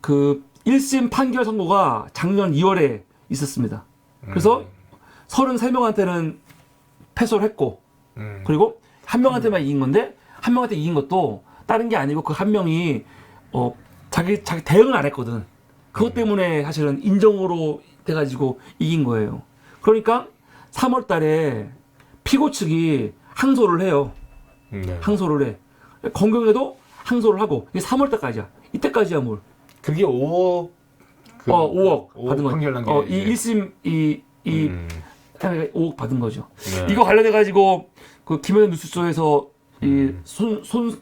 그 1심 판결 선고가 작년 2월에 있었습니다. 그래서 33명한테는 패소를 했고 그리고 한 명한테만 이긴 건데 한 명한테 이긴 것도 다른 게 아니고 그 한 명이 자기 대응을 안 했거든. 그것 때문에 사실은 인정으로 돼가지고 이긴 거예요. 그러니까 3월 달에 피고 측이 항소를 해요. 네. 항소를 해. 권경애도 항소를 하고 이게 3월 달까지야. 이때까지야 뭘. 그게 5억 5억 받은 판결 난 거죠. 게 이 1심 이 5억 받은 거죠. 네. 이거 관련해 가지고 그 김현우 뉴스쇼에서 이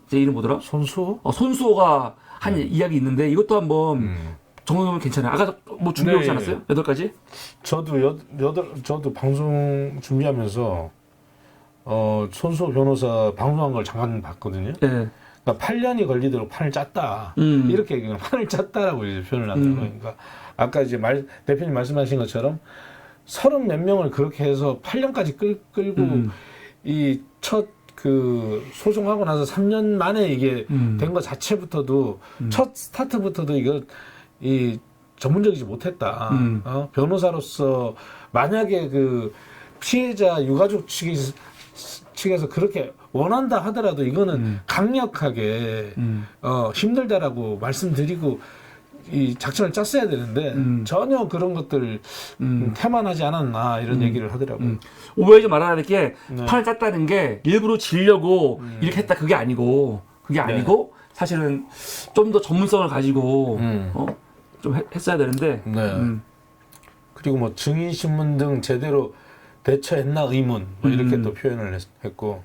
제 이름 뭐더라? 손수? 손수호가 한 이야기 있는데 이것도 한번 정리하면 괜찮아요. 아까 뭐 준비하지 네, 않았어요? 8가지? 저도 방송 준비하면서 손수 변호사 방송한 걸 잠깐 봤거든요. 네. 그러니까 8년이 걸리도록 판을 짰다. 이렇게 그냥 판을 짰다라고 이제 표현을 하더라고요. 그러니까 아까 이제 대표님 말씀하신 것처럼 30 몇 명을 그렇게 해서 8년까지 끌고 이 첫 그 소송하고 나서 3년 만에 이게 된 것 자체부터도 첫 스타트부터도 이거 이 전문적이지 못했다. 변호사로서 만약에 그 피해자 유가족 측에서 그렇게 원한다 하더라도 이거는 강력하게 힘들다라고 말씀드리고 이 작전을 짰어야 되는데 전혀 그런 것들 태만하지 않았나 이런 얘기를 하더라고요. 오해하지 말아야 될 게 네. 판을 짰다는 게 일부러 지려고 이렇게 했다 그게 아니고 사실은 좀 더 전문성을 가지고 좀 했어야 되는데 네. 그리고 뭐 증인 신문 등 제대로 대처했나 의문 뭐 이렇게 또 표현을 했고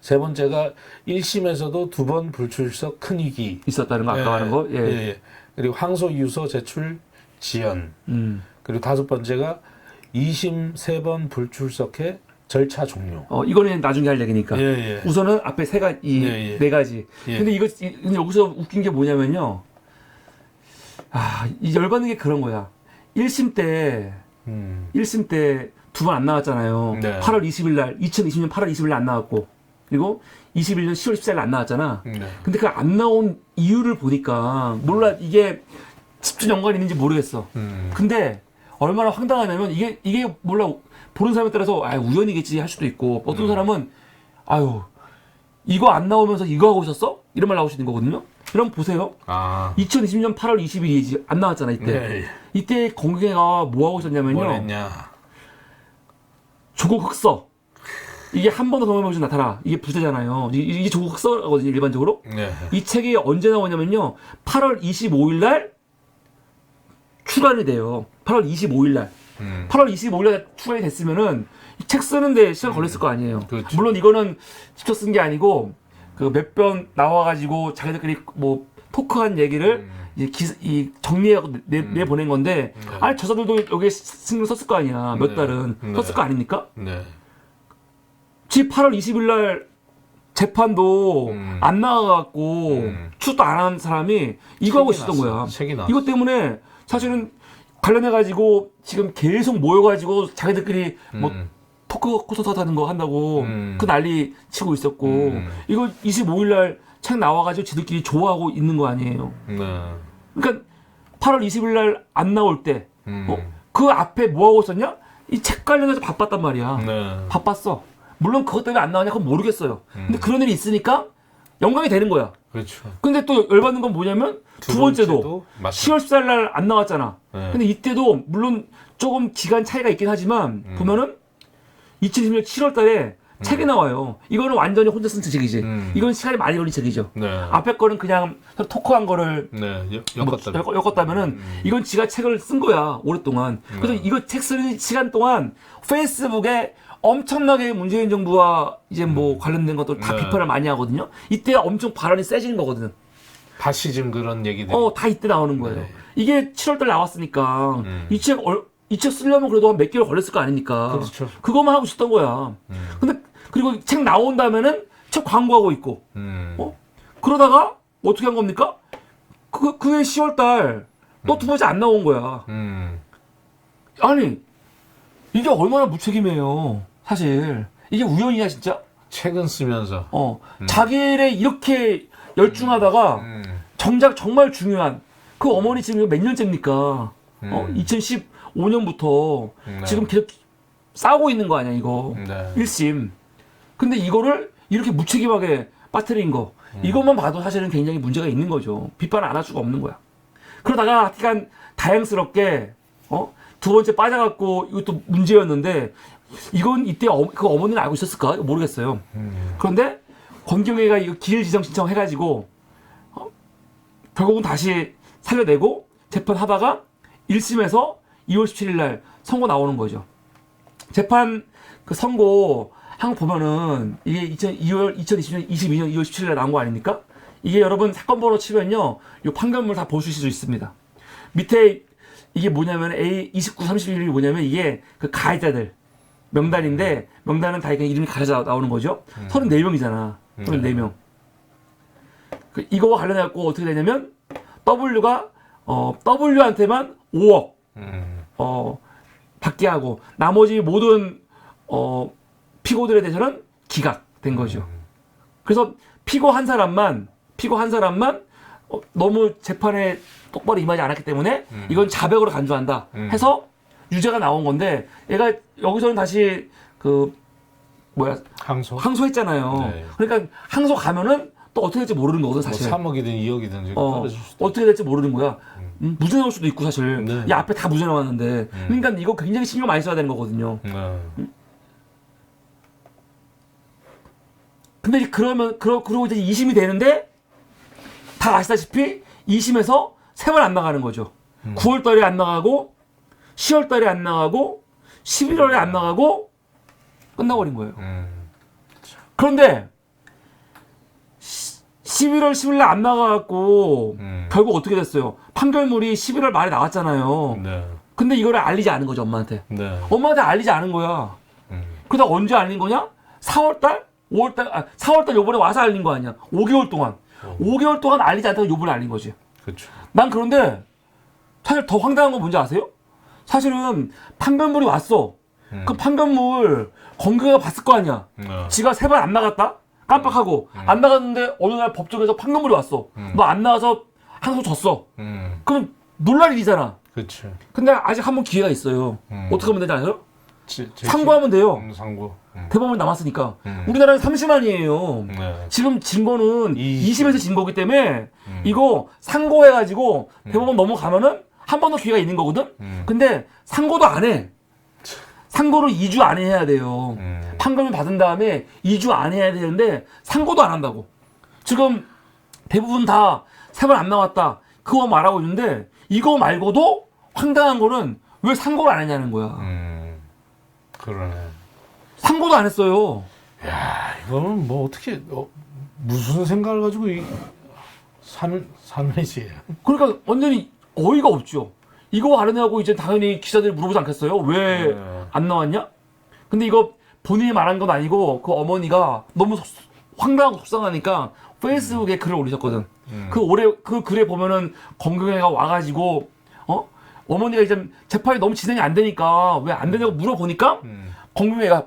세 번째가 1심에서도 2번 불출석 큰 이기 있었다는 거 아까 말한 거. 예. 예. 그리고 항소 유서 제출 지연. 그리고 5번째가 2심 3번 불출석해 절차 종료. 이거는 나중에 할 얘기니까. 예. 우선은 앞에 네 가지. 예. 근데 근데 여기서 웃긴 게 뭐냐면요. 이 열받는 게 그런 거야. 1심 때 2번 안 나왔잖아요. 네. 8월 20일 날 2020년 8월 20일 날 안 나왔고 그리고 21년 10월 14일 날 안 나왔잖아. 네. 근데 그 안 나온 이유를 보니까 몰라 이게 집중 연관이 있는지 모르겠어. 근데 얼마나 황당하냐면 이게 몰라 보는 사람에 따라서 우연이겠지 할 수도 있고 어떤 사람은 이거 안 나오면서 이거 하고 있었어? 이런 말 나올 수 있는 거거든요. 그럼 보세요. 2020년 8월 22일이지 안 나왔잖아 이때. 네. 이때 권경애가 뭐 하고 있었냐면요. 뭘 했냐? 조국 흑서. 이게 한 번 더 경험해보시 나타나. 이게 부재잖아요. 이게 조국 흑서거든요, 일반적으로. 네. 이 책이 언제 나오냐면요. 8월 25일 날 출간이 돼요. 8월 25일 날. 8월 25일 날 출간이 됐으면은 책 쓰는데 시간 걸렸을 거 아니에요. 그렇죠. 물론 이거는 직접 쓴 게 아니고 그 몇 번 나와가지고 자기들끼리 뭐 토크한 얘기를 이 정리하고 내보낸 건데 아니 저자들도 여기에 신경 썼을 거 아니야. 몇 달은 썼을 거 아닙니까? 네. 지 8월 20일 날 재판도 안 나가갖고 출도 안 한 사람이 이거 하고 있었던 거야. 책이 났어. 이것 때문에 사실은 관련해가지고 지금 계속 모여가지고 자기들끼리 뭐 토크 콘서트 하는 거 한다고 그 난리 치고 있었고 이거 25일 날 책 나와가지고 지들끼리 좋아하고 있는 거 아니에요. 네. 그러니까 8월 20일 날 안 나올 때 그 앞에 뭐 하고 있었냐? 이 책 관련해서 바빴단 말이야. 네. 바빴어. 물론 그것 때문에 안 나왔냐? 그건 모르겠어요. 근데 그런 일이 있으니까 영광이 되는 거야. 그렇죠. 근데 또 열받는 건 뭐냐면 두 번째도 10월 14일 날 안 나왔잖아. 네. 근데 이때도 물론 조금 기간 차이가 있긴 하지만 보면은 2020년 7월 달에 책이 나와요. 이거는 완전히 혼자 쓴 책이지. 이건 시간이 많이 걸린 책이죠. 네. 앞에 거는 그냥 서로 토크한 거를 네. 뭐 엮었다. 엮었다면은 이건 지가 책을 쓴 거야 오랫동안. 그래서 이거 책 쓰는 시간 동안 페이스북에 엄청나게 문재인 정부와 이제 뭐 관련된 것들 다 네. 비판을 많이 하거든요. 이때 엄청 발언이 세지는 거거든. 파시즘 그런 얘기들. 다 이때 나오는 거예요. 네. 이게 7월달 나왔으니까 이 책 쓰려면 그래도 한 몇 개월 걸렸을 거 아닙니까? 그렇죠. 그것만 하고 있었던 거야. 근데 그리고 책 나온 다음에는 책 광고하고 있고. 그러다가 어떻게 한 겁니까? 그게 10월달 또 두 번째 안 나온 거야. 아니 이게 얼마나 무책임해요. 사실 이게 우연이냐 진짜? 책은 쓰면서. 자기 일에 이렇게 열중하다가 정작 정말 중요한 그 어머니 지금 몇 년째입니까? 2015년부터 지금 계속 싸우고 있는 거 아니야 이거. 네. 1심. 근데 이거를 이렇게 무책임하게 빠뜨린 거 이것만 봐도 사실은 굉장히 문제가 있는 거죠. 비판을 안 할 수가 없는 거야. 그러다가 약간 다행스럽게 두 번째 빠져갖고 이것도 문제였는데 이건 이때 그 어머니는 알고 있었을까? 모르겠어요. 그런데 권경회가 이거 기일 지정 신청해가지고 결국은 다시 살려내고 재판하다가 1심에서 2월 17일 날 선고 나오는 거죠. 재판 그 선고 한 거 보면은 이게 2020년 22년 2월 17일 날 나온 거 아닙니까? 이게 여러분 사건 번호 치면요. 이 판결문 다 보실 수 있습니다. 밑에 이게 뭐냐면 A29, 31이 뭐냐면 이게 그 가해자들 명단인데 명단은 다 이름이 가려져 나오는 거죠. 34명이잖아. 34명. 이거와 관련해갖고 어떻게 되냐면 W가 W한테만 5억 받게 하고 나머지 모든 피고들에 대해서는 기각된 거죠. 그래서 피고 한 사람만 너무 재판에 똑바로 임하지 않았기 때문에 이건 자백으로 간주한다 해서 유죄가 나온 건데 얘가 여기서는 다시 항소했잖아요. 네. 그러니까 항소 가면은 또 어떻게 될지 모르는 거거든 사실. 뭐 3억이든 2억이든 떨어질 수도. 어떻게 될지 모르는 거야. 무죄 나올 수도 있고 사실. 네. 야 앞에 다 무죄 나왔는데. 그러니까 이거 굉장히 신경 많이 써야 되는 거거든요. 근데 이제 그러고 이제 2심이 되는데 다 아시다시피 2심에서 3번 안 나가는 거죠. 9월 달에 안 나가고 10월 달에 안 나가고 11월에 안 나가고 끝나버린 거예요. 그런데 11월 10일 날 안 나가갖고 결국 어떻게 됐어요? 판결물이 11월 말에 나왔잖아요. 네. 근데 이거를 알리지 않은 거죠, 엄마한테. 네. 엄마한테 알리지 않은 거야. 그러다 언제 알린 거냐? 4월달? 5월달? 4월달 요번에 와서 알린 거 아니야. 5개월 동안. 5개월 동안 알리지 않다가 요번에 알린 거지. 그렇죠. 난 그런데 사실 더 황당한 건 뭔지 아세요? 사실은 판결물이 왔어. 그 판결물 건경이가 봤을 거 아니야. 지가 3번 안 나갔다? 깜빡하고 안 나갔는데 어느 날 법정에서 판결물이 왔어. 너 안 나가서 항소 졌어. 그럼 놀랄 일이잖아. 그렇죠. 근데 아직 한 번 기회가 있어요. 어떻게 하면 되지 아세요? 제 상고하면 돼요. 상고. 대법원 남았으니까. 우리나라는 3심안이에요. 네. 지금 진 거는 2심. 2심에서 진 거기 때문에 이거 상고해가지고 대법원 넘어가면은 한 번 더 기회가 있는 거거든? 근데 상고도 안 해. 상고를 2주 안에 해야 돼요. 판결을 받은 다음에 2주 안에 해야 되는데 상고도 안 한다고. 지금 대부분 다 3번 안 나왔다. 그거 말하고 있는데 이거 말고도 황당한 거는 왜 상고를 안 했냐는 거야. 그러네. 상고도 안 했어요. 야, 이거는 뭐 어떻게 무슨 생각을 가지고 사는지. 그러니까 완전히 어이가 없죠. 이거 하느냐고 이제 당연히 기자들이 물어보지 않겠어요? 왜 안 나왔냐? 근데 이거 본인이 말한 건 아니고 그 어머니가 너무 황당하고 속상하니까 페이스북에 글을 올리셨거든. 그 글에 보면은 건경회가 와가지고 어머니가 이제 재판이 너무 진행이 안 되니까 왜 안 되냐고 물어보니까 건경회가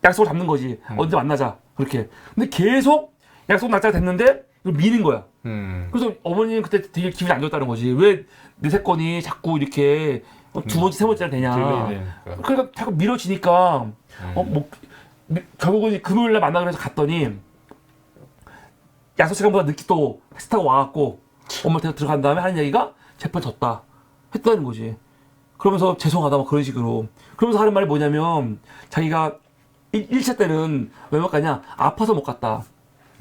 약속을 잡는 거지. 언제 만나자 그렇게. 근데 계속 약속 날짜가 됐는데 이걸 미는 거야. 그래서 어머니는 그때 되게 기분이 안 좋았다는 거지. 왜 내 세건이 자꾸 이렇게 두 번째, 세 번째나 되냐. 그러니까 자꾸 미뤄지니까 결국은 금요일날 만나기로 해서 갔더니 약속 시간보다 늦게 또 택시 타고 와갖고 엄마한테 들어간 다음에 하는 얘기가 재판 졌다 했다는 거지. 그러면서 죄송하다 막 그런 식으로. 그러면서 하는 말이 뭐냐면 자기가 1차 때는 왜 못 가냐? 아파서 못 갔다.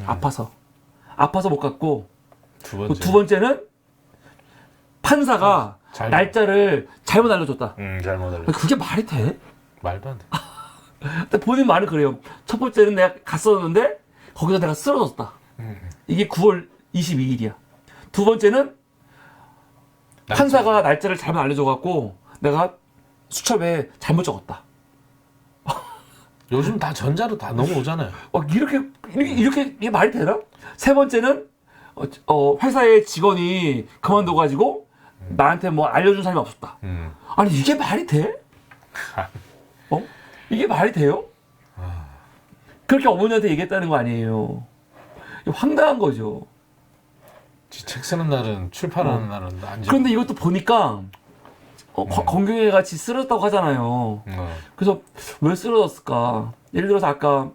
아파서 못 갔고 두 번째는 판사가 날짜를 잘못 알려줬다. 잘못 알려줬다. 그게 말이 돼? 말도 안 돼. 근데 본인 말은 그래요. 첫 번째는 내가 갔었는데 거기서 내가 쓰러졌다. 이게 9월 22일이야. 두 번째는 판사가 날짜를 잘못 알려줘갖고 내가 수첩에 잘못 적었다. 요즘 다 전자로 다 넘어오잖아요. 이렇게 이게 말이 되나? 세 번째는 회사의 직원이 그만둬가지고 나한테 뭐 알려준 사람이 없었다. 아니 이게 말이 돼? 이게 말이 돼요? 그렇게 어머니한테 얘기했다는 거 아니에요. 이거 황당한 거죠. 책 쓰는 날은 출판하는 날은 안. 그런데 이것도 보니까 건경회 같이 쓰러졌다고 하잖아요. 그래서 왜 쓰러졌을까? 예를 들어서 아까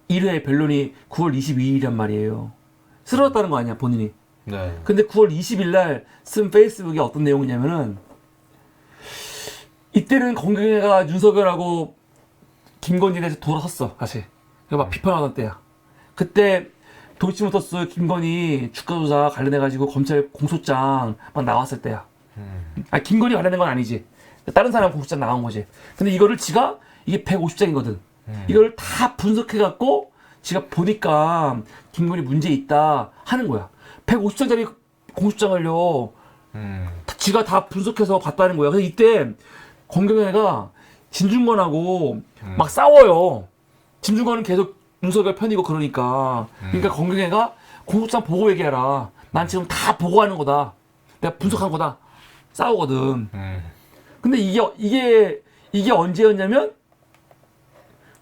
1회 변론이 9월 22일이란 말이에요. 쓰러졌다는 거 아니야 본인이. 네. 근데 9월 20일 날 쓴 페이스북에 어떤 내용이냐면은 이때는 건경회가 윤석열하고 김건희에 대해서 돌아섰어 다시. 그러니까 막 비판하던 때야. 그때 도이치모터스 김건희 주가 조사 관련해가지고 검찰 공소장 막 나왔을 때야. 김건희 관련된 건 아니지. 다른 사람 공소장 나온 거지. 근데 이거를 지가 이게 150장이거든. 이걸 다 분석해갖고 지가 보니까 김건희 문제 있다 하는 거야. 150장짜리 공소장을요. 지가 다 분석해서 봤다는 거야. 그래서 이때 건경회가 진중권하고 막 싸워요. 진중권은 계속 윤석열 편이고 그러니까. 그러니까 건경회가 공소장 보고 얘기해라. 난 지금 다 보고하는 거다. 내가 분석한 거다. 싸우거든. 근데 이게 언제였냐면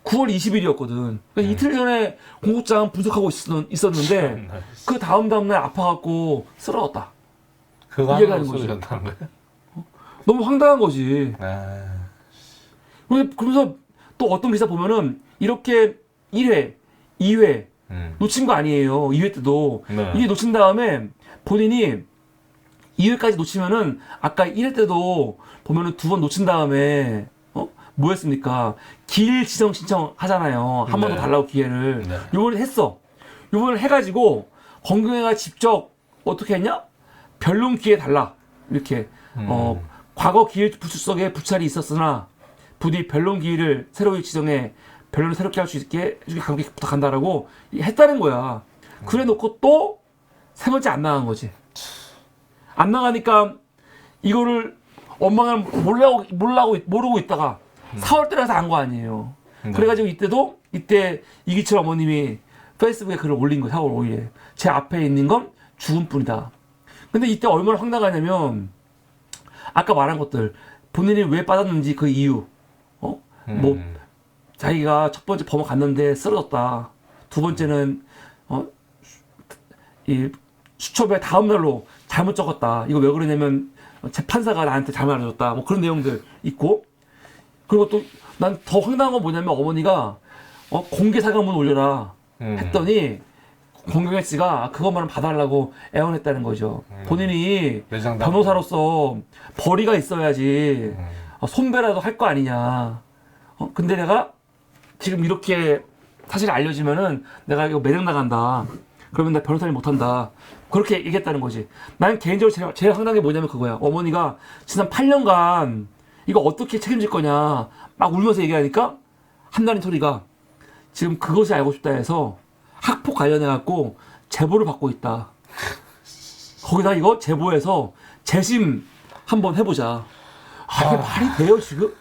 9월 20일이었거든. 그러니까 이틀 전에 공소장 분석하고 있었는데 그 다음날 아파갖고 쓰러졌다. 이해가 하는 거지. 너무 황당한 거지. 그러면서 또 어떤 기사 보면은 이렇게 1회, 2회 놓친 거 아니에요. 2회 때도. 네. 이게 놓친 다음에 본인이 2회까지 놓치면은 아까 1회 때도 보면은 두 번 놓친 다음에 뭐 했습니까? 길 지정 신청 하잖아요. 한 번 더 달라고 기회를. 네. 요번에 했어. 요번에 해가지고 건경회가 직접 어떻게 했냐? 변론 기회 달라. 이렇게 과거 기회 부수석에 부찰이 있었으나 부디 변론 기회를 새로 지정해 변론을 새롭게 할 수 있게 강력히 부탁한다라고 했다는 거야. 그래 놓고 또 세 번째 안 나간 거지. 안 나가니까 이거를 엄마가 모르고 있다가 4월 때라서 안 거 아니에요. 그래가지고 이때 이기철 어머님이 페이스북에 글을 올린 거예요. 4월 5일에. 제 앞에 있는 건 죽음뿐이다. 근데 이때 얼마나 황당하냐면 아까 말한 것들 본인이 왜 빠졌는지 그 이유 뭐 자기가 첫 번째 범어 갔는데 쓰러졌다. 두 번째는 이 수첩에 다음 날로 잘못 적었다. 이거 왜 그러냐면 재판사가 나한테 잘못 알려줬다. 뭐 그런 내용들 있고. 그리고 또 난 더 황당한 건 뭐냐면 어머니가 공개 사과문 올려라 했더니 공경혜 씨가 그것만은 봐달라고 애원했다는 거죠. 본인이 변호사로서 벌이가 있어야지 손배라도 할 거 아니냐. 근데 내가 지금 이렇게 사실 알려지면은 내가 이거 매력 나간다. 그러면 나 변호사님 못한다. 그렇게 얘기했다는 거지. 난 개인적으로 제일 황당한 게 뭐냐면 그거야. 어머니가 지난 8년간 이거 어떻게 책임질 거냐 막 울면서 얘기하니까 한다는 소리가 지금 그것이 알고 싶다 해서 학폭 관련해갖고 제보를 받고 있다. 거기다 이거 제보해서 재심 한번 해보자. 이게 말이 돼요, 지금?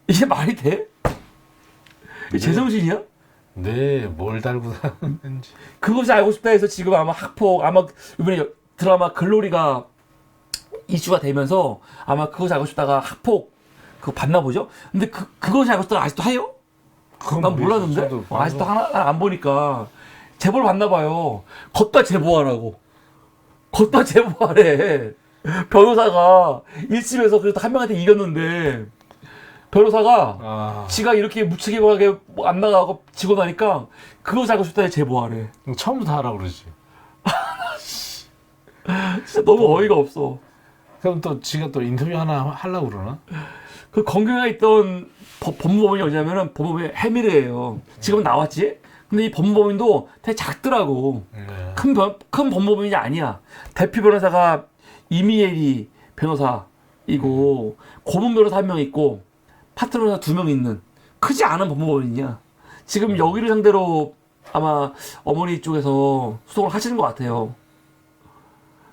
이게 말이 돼? 이게 제정신이야? 네, 뭘 달고 다녔는지. 그것이 알고 싶다 해서 지금 아마 학폭, 아마 이번에 드라마 글로리가 이슈가 되면서 아마 그것이 알고 싶다가 학폭 그거 봤나 보죠? 근데 그것이 알고 싶다가 아직도 해요? 난 몰랐는데? 아직도 하나 안 보니까 제보를 받나 봐요. 걷다 제보하라고. 걷다 제보하래. 변호사가 1심에서 그래도 한 명한테 이겼는데 변호사가 지가 이렇게 무책임하게 안 나가고 지고 나니까 그거 알고 싶다 해 제보하래. 처음부터 하라고 그러지. 진짜 너무 어이가 없어. 그럼 또 지가 또 인터뷰 하나 하려고 그러나? 그 건경에 있던 법무법인이 어디냐면은 법무법인 해밀이에요. 지금은 나왔지? 근데 이 법무법인도 되게 작더라고. 네. 큰 법무법인이 아니야. 대표 변호사가 이미엘이 변호사이고 고문 변호사 1명 있고 파트너 변호사 2명 있는 크지 않은 법무법인이야. 지금 여기를 상대로 아마 어머니 쪽에서 소송을 하시는 것 같아요.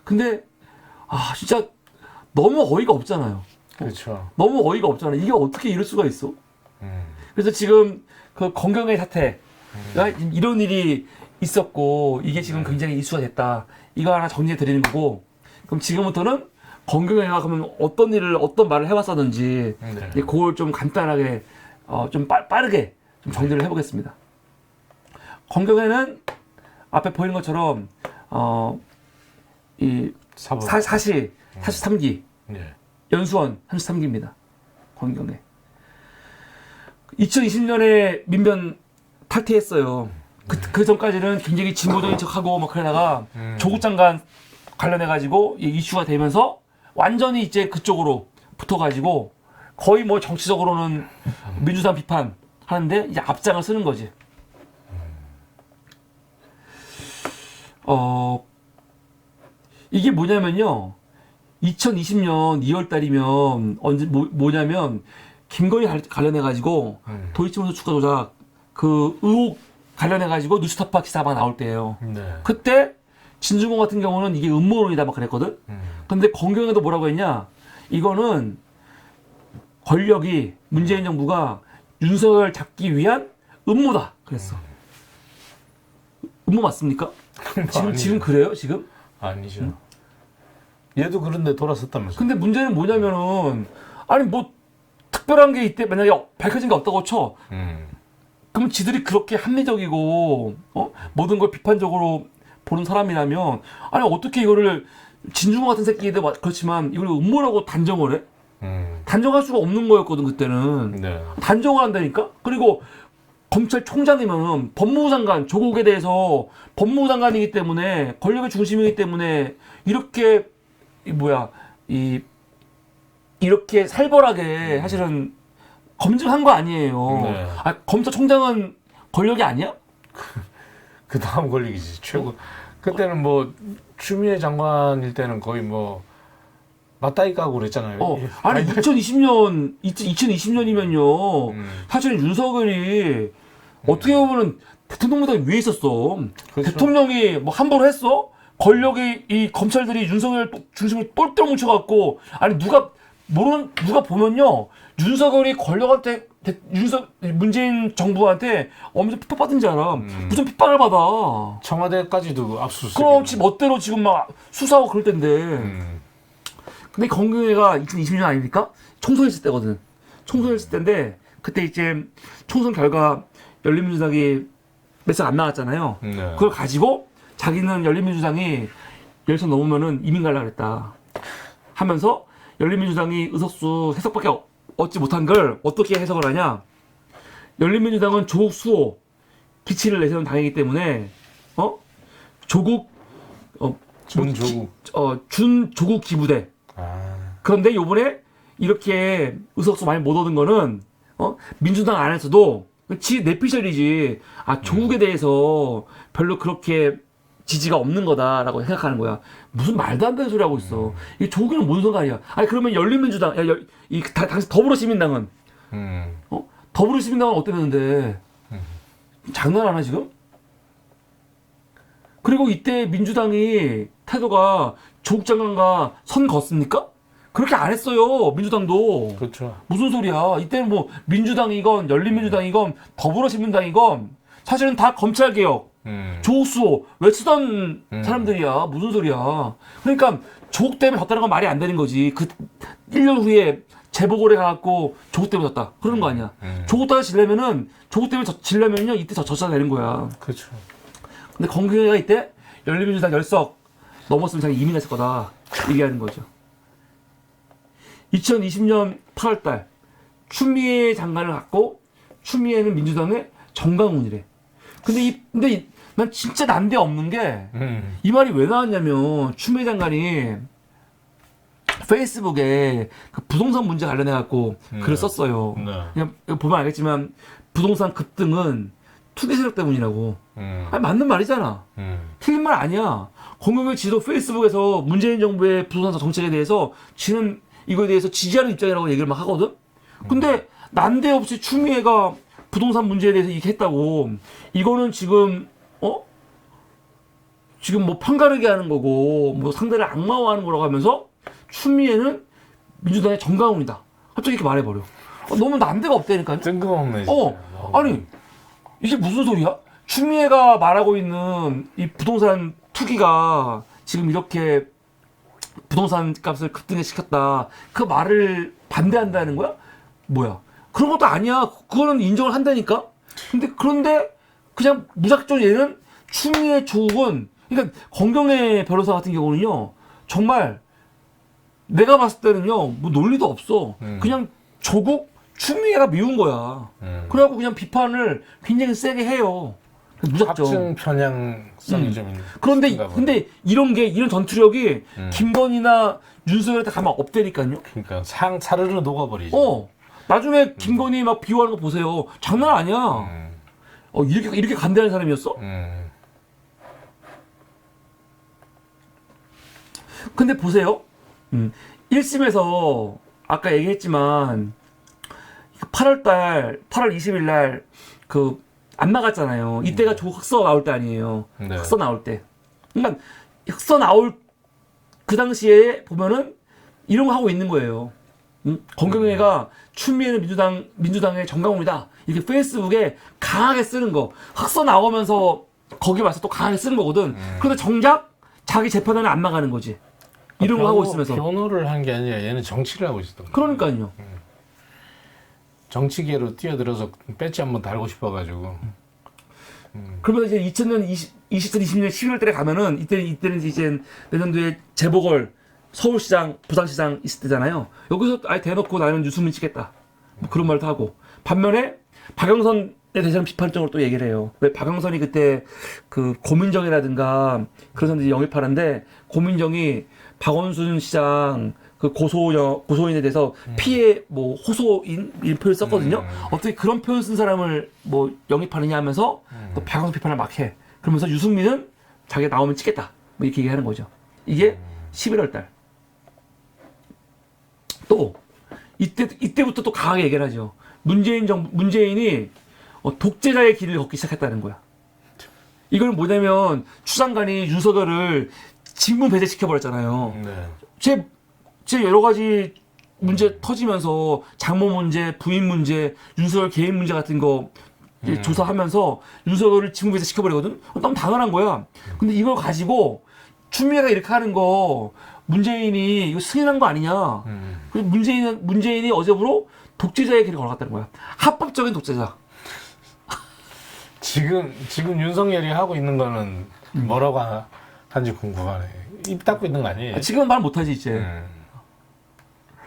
근데 진짜 너무 어이가 없잖아요. 그렇죠. 너무 어이가 없잖아. 이게 어떻게 이럴 수가 있어? 그래서 지금 그 건경의 사태가 이런 일이 있었고 이게 지금 굉장히 이슈가 됐다. 이거 하나 정리해 드리는 거고. 그럼 지금부터는 건경회가 그러면 어떤 말을 해왔었는지 그걸 좀 간단하게 좀 빠르게 좀 정리를 해보겠습니다. 건경회는 앞에 보이는 것처럼 이 사시 33기 네. 연수원 33기입니다. 건경회. 2020년에 민변 탈퇴했어요. 그 전까지는 굉장히 진보적인 척하고 막 그러다가 조국 장관 관련해가지고 이슈가 되면서 완전히 이제 그쪽으로 붙어가지고 거의 뭐 정치적으로는 민주당 비판 하는데 이제 앞장을 쓰는 거지. 이게 뭐냐면요. 2020년 2월 달이면 언제 뭐냐면 김건희 관련해가지고 도이치모터 주가 조작 그 의혹 관련해가지고 뉴스타파 기사가 나올 때예요. 네. 그때 진중권 같은 경우는 이게 음모론이다 막 그랬거든. 근데 건경에도 뭐라고 했냐? 이거는 권력이 문재인 정부가 윤석열 잡기 위한 음모다. 그랬어. 음모 맞습니까? 지금 그래요? 지금? 아니죠. 얘도 그런데 돌아섰다면서. 근데 문제는 뭐냐면은 아니 뭐 특별한 게 있대 만약에 밝혀진 게 없다고 쳐. 그럼 지들이 그렇게 합리적이고 모든 걸 비판적으로 보는 사람이라면 아니 어떻게 이거를 진중권 같은 새끼들 그렇지만 이걸 음모라고 단정을 해? 단정할 수가 없는 거였거든 그때는. 네. 단정을 한다니까. 그리고 검찰총장이면 법무부 장관 조국에 대해서 법무부 장관이기 때문에 권력의 중심이기 때문에 이렇게 이렇게 살벌하게 사실은 검증한 거 아니에요. 네. 검찰총장은 권력이 아니야? 그 다음 권력이지 최고. 그때는 뭐 추미애 장관일 때는 거의 뭐 맞다이 까고 그랬잖아요. 아니 2020년이면요. 사실은 윤석열이 어떻게 보면은 대통령보다 위에 있었어. 그렇죠. 대통령이 뭐 함부로 했어? 권력이 이 검찰들이 윤석열 중심을 똘똘 뭉쳐갖고 아니 누가 보면요 윤석열이 권력한테 문재인 정부한테 엄청 핍박받은 줄 알아. 무슨 핍박을 받아. 청와대까지도 압수수색. 그럼 지 멋대로 지금 막 수사하고 그럴 텐데. 근데 건경회가 2020년 아닙니까? 총선했을 때거든. 총선했을 때인데 그때 이제 총선 결과 열린민주당이 몇 석 안 나왔잖아요. 네. 그걸 가지고 자기는 열린민주당이 10석 넘으면은 이민 갈라 그랬다 하면서 열린민주당이 의석수 3석밖에 얻지 못한 걸 어떻게 해석을 하냐. 열린민주당은 조국 수호 기치를 내세운 당이기 때문에 조국 준조국 기부대. 그런데 요번에 이렇게 의석수 많이 못 얻은 거는 민주당 안에서도 지 내피셜이지 조국에 대해서 별로 그렇게 지지가 없는 거다라고 생각하는 거야. 무슨 말도 안 되는 소리 하고 있어. 이게 조국이랑 뭔 상관이야. 아니 그러면 열린민주당 당시 더불어시민당은 더불어시민당은 어땠는데 장난하나 지금? 그리고 이때 민주당이 태도가 조국 장관과 선 걷습니까? 그렇게 안 했어요. 민주당도. 그렇죠. 무슨 소리야. 이때는 뭐 민주당이건 열린민주당이건 더불어시민당이건 사실은 다 검찰개혁 조국 수호 외치던 사람들이야. 무슨 소리야. 그러니까 조국 때문에 졌다는 건 말이 안 되는 거지. 그 1년 후에 재보궐에 가갖고 조국 때문에 졌다. 그러는 거 아니야. 조국 때문에 지려면요 이때 졌어야 되는 거야. 그렇죠. 근데 권경회가 이때 열린민주당 10석 넘었으면 자기 이민했을 거다. 얘기하는 거죠. 2020년 8월달 추미애 장관을 갖고 추미애는 민주당의 정강훈이래. 근데 난 진짜 난데없는 게 이 말이 왜 나왔냐면 추미애 장관이 페이스북에 그 부동산 문제 관련해 갖고 글을 썼어요. 그냥 보면 알겠지만 부동산 급등은 투기 세력 때문이라고. 아니, 맞는 말이잖아. 틀린 말 아니야. 권경의 지도 페이스북에서 문재인 정부의 부동산 정책에 대해서 지는 이거에 대해서 지지하는 입장이라고 얘기를 막 하거든. 근데 난데없이 추미애가 부동산 문제에 대해서 이렇게 했다고. 이거는 지금 지금 뭐 편가르기 하는 거고 뭐 상대를 악마화하는 거라고 하면서 추미애는 민주당의 정강훈이다. 갑자기 이렇게 말해버려. 너무 난데가 없다니까요. 뜬금없네. 진짜. 아니 이게 무슨 소리야? 추미애가 말하고 있는 이 부동산 투기가 지금 이렇게 부동산 값을 급등에 시켰다. 그 말을 반대한다는 거야? 뭐야? 그런 것도 아니야. 그거는 인정을 한다니까? 그런데 그냥 무작정 얘는 추미애 조국은 그러니까 권경애 변호사 같은 경우는요. 정말 내가 봤을 때는요. 뭐 논리도 없어. 그냥 조국 추미애가 미운 거야. 그래갖고 그냥 비판을 굉장히 세게 해요. 무작정. 합증 편향성이 좀 있는. 근데 이런 전투력이 김건희나 윤석열한테 가면 없다니까요. 그러니까 사르르 녹아버리죠. 나중에 김건희 막 비호하는 거 보세요. 장난 아니야. 이렇게 간대하는 사람이었어? 근데 보세요. 1심에서 아까 얘기했지만 8월 20일 날 안 나갔잖아요. 이때가 조국 흑서 나올 때 아니에요. 네. 흑서 나올 때. 그러니까 흑서 나올 그 당시에 보면은 이런 거 하고 있는 거예요. 권경애가 추미애는 민주당의 정강훈이다. 이렇게 페이스북에 강하게 쓰는 거. 흑서 나오면서 거기 와서 또 강하게 쓰는 거거든. 그런데 정작 자기 재판에는 안 나가는 거지. 이런 거 하고 있으면서. 변호를 한 게 아니라 얘는 정치를 하고 있었던 거예요. 그러니까요. 정치계로 뛰어들어서 배지 한번 달고 싶어가지고. 그러면 이제 2020년 11월 달에 가면은 이때는 이제 내년도에 재보궐 서울시장, 부산시장 있을 때잖아요. 여기서 아예 대놓고 나는 유승민 치겠다. 뭐 그런 말도 하고. 반면에 박영선에 대해서는 비판적으로 또 얘기를 해요. 왜 박영선이 그때 그 고민정이라든가 그런 사람들이 영입하는데 고민정이 박원순 시장 그 고소인에 대해서 피해 뭐 호소인 이런 표현 썼거든요. 어떻게 그런 표현 쓴 사람을 뭐 영입하느냐 하면서 또 박영선 비판을 막 해. 그러면서 유승민은 자기가 나오면 찍겠다. 뭐 이렇게 얘기하는 거죠. 이게 11월 달. 또 이때부터 또 강하게 얘기를 하죠. 문재인이 독재자의 길을 걷기 시작했다는 거야. 이건 뭐냐면 추 장관이 윤석열을 직무 배제시켜 버렸잖아요. 네. 제 여러 가지 문제 터지면서 장모 문제, 부인 문제, 윤석열 개인 문제 같은 거 이제 조사하면서 윤석열을 직무 배제 시켜버리거든. 너무 당연한 거야. 근데 이걸 가지고 추미애가 이렇게 하는 거 문재인이 이거 승인한 거 아니냐. 그래서 문재인이 어제부로 독재자의 길을 걸어갔다는 거야. 합법적인 독재자. 지금 윤석열이 하고 있는 거는 뭐라고 하는지 궁금하네. 입 닫고 있는 거 아니에요? 지금은 말 못하지 이제.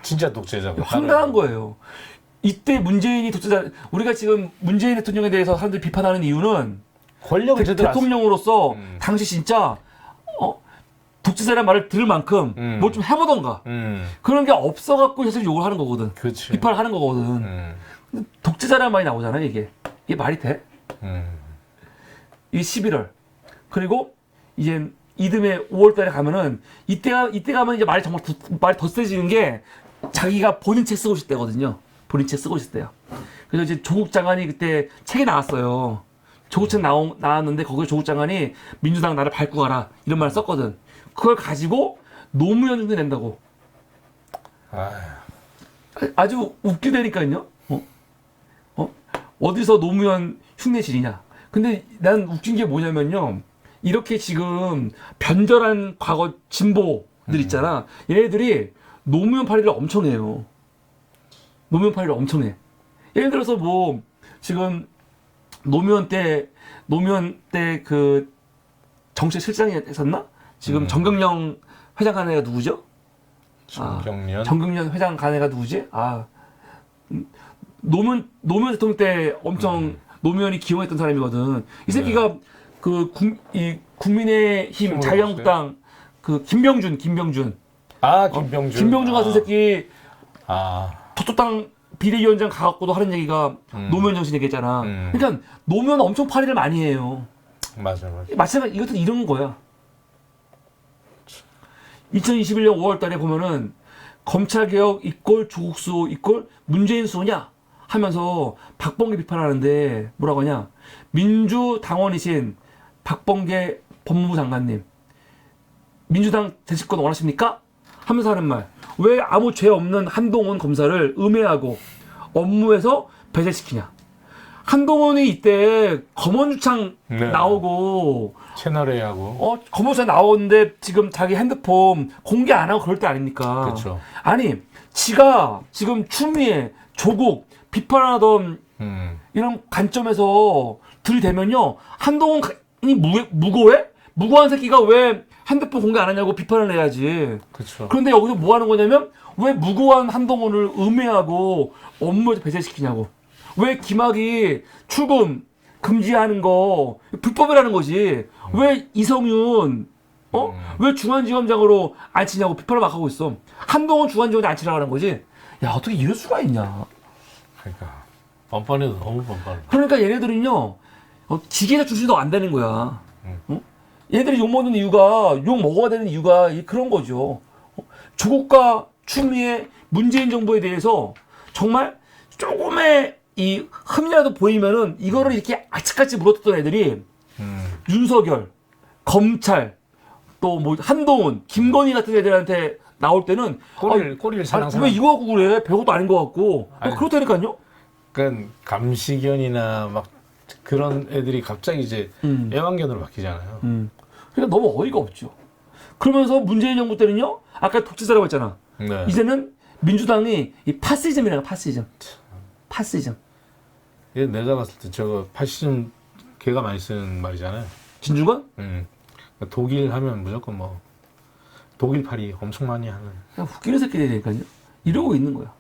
진짜 독재자고. 황당한 거예요. 이때 문재인이 독재자. 우리가 지금 문재인 대통령에 대해서 사람들이 비판하는 이유는 권력을 제대로 대통령으로서 당시 진짜 독재자라는 말을 들을 만큼 뭘 좀 해보던가 그런 게 없어갖고 사실 욕을 하는 거거든. 그치. 비판을 하는 거거든. 독재자라는 말이 나오잖아 이게 말이 돼? 이게 11월 그리고 이제 이듬해 5월달에 가면은 이때 가면 이제 말이 더 세지는 게 자기가 본인 책 쓰고 있을 때거든요. 본인 책 쓰고 있을 때요. 그래서 이제 조국 장관이 그때 책이 나왔어요. 조국 책 나왔는데 거기에 조국 장관이 민주당 나를 밟고 가라 이런 말을 썼거든. 그걸 가지고 노무현 흉내 낸다고. 아주 웃기다니까요. 어디서 노무현 흉내질이냐. 근데 난 웃긴 게 뭐냐면요. 이렇게 지금 변절한 과거 진보들 있잖아. 얘네들이 노무현 파리를 엄청 해요. 노무현 파리를 엄청 해. 예를 들어서 뭐 지금 노무현 때 그 정책실장이 했었나? 지금 정경련 회장 간 애가 누구죠? 정경련 회장 간 애가 누구지? 노무현 대통령 때 엄청 노무현이 기용했던 사람이거든. 이 새끼가 그 국민의힘 자유한국당 그 김병준. 김병준 같은 새끼 저쪽당 비대위원장 가갖고도 하는 얘기가 노무현 정신 얘기했잖아. 그러니까 노무현 엄청 파리를 많이 해요. 맞아. 마찬가지 이것도 이런 거야. 2021년 5월 달에 보면은 검찰개혁 이꼴 조국 수호 이꼴 문재인 수호냐 하면서 박범계 비판하는데 뭐라고 하냐. 민주당원이신 박범계 법무부 장관님 민주당 대집권 원하십니까? 하면서 하는 말. 왜 아무 죄 없는 한동훈 검사를 음해하고 업무에서 배제시키냐. 한동훈이 이때 검언주창 나오고 채널 A하고 검언주창 나오는데 지금 자기 핸드폰 공개 안 하고 그럴 때 아닙니까? 그렇죠. 아니 지가 지금 추미애 조국 비판하던 이런 관점에서 들이대면요. 한동훈이 무고해? 무고한 새끼가 왜 핸드폰 공개 안 하냐고 비판을 해야지. 그렇죠. 그런데 여기서 뭐 하는 거냐면 왜 무고한 한동훈을 음해하고 업무에서 배제시키냐고. 왜 김학이 출금 금지하는 거 불법이라는 거지. 왜 이성윤 왜 중앙지검장으로 안 치냐고 비판을 막 하고 있어. 한동훈 중앙지검장 안 치라고 하는 거지. 야 어떻게 이럴 수가 있냐. 그러니까 뻔뻔해도 너무 뻔뻔해. 그러니까 얘네들은요 기계적 중심도 안 되는 거야. 얘네들이 욕 먹는 이유가 욕 먹어야 되는 이유가 그런 거죠. 조국과 추미애 문재인 정부에 대해서 정말 조금의 이 흠이라도 보이면은 이거를 이렇게 악착같이 물어뜯던 애들이 윤석열, 검찰, 또 뭐 한동훈, 김건희 같은 애들한테 나올 때는 꼬리를 사랑사랑. 왜 이거 갖고 그래? 별것도 아닌 것 같고 그렇다니까요. 그러니까 감시견이나 막 그런 애들이 갑자기 이제 애완견으로 바뀌잖아요. 그러니까 너무 어이가 없죠. 그러면서 문재인 정부 때는요, 아까 독재자라고 했잖아. 네. 이제는 민주당이 이 파시즘이라고 파시즘. 얘 내가 봤을 때 저거 파시즘 걔가 많이 쓰는 말이잖아요. 진중권? 독일 하면 무조건 뭐 독일 파리 엄청 많이 하는. 그냥 웃기는 새끼들이니까요. 이러고 있는 거야.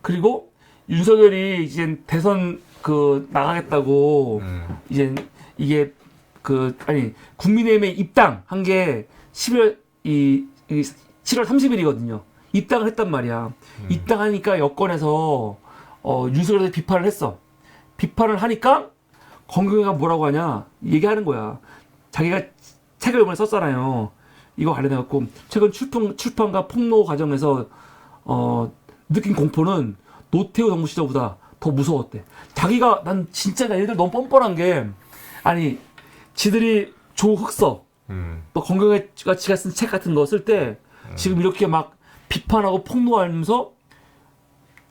그리고 윤석열이 이제 대선 나가겠다고 이제 이게 국민의힘에 입당한 게 7월 30일이거든요. 입당을 했단 말이야. 입당하니까 여권에서 윤석열에 비판을 했어. 비판을 하니까 권경회가 뭐라고 하냐 얘기하는 거야. 자기가 책을 이번에 썼잖아요. 이거 관련해갖고 최근 출판과 폭로 과정에서 느낀 공포는 노태우 정부 시절보다 더 무서웠대. 자기가 난 진짜 얘들 너무 뻔뻔한 게 아니 지들이 조흑서 또 권경회가 지가 쓴 책 같은 거 쓸 때 지금 이렇게 막 비판하고 폭로하면서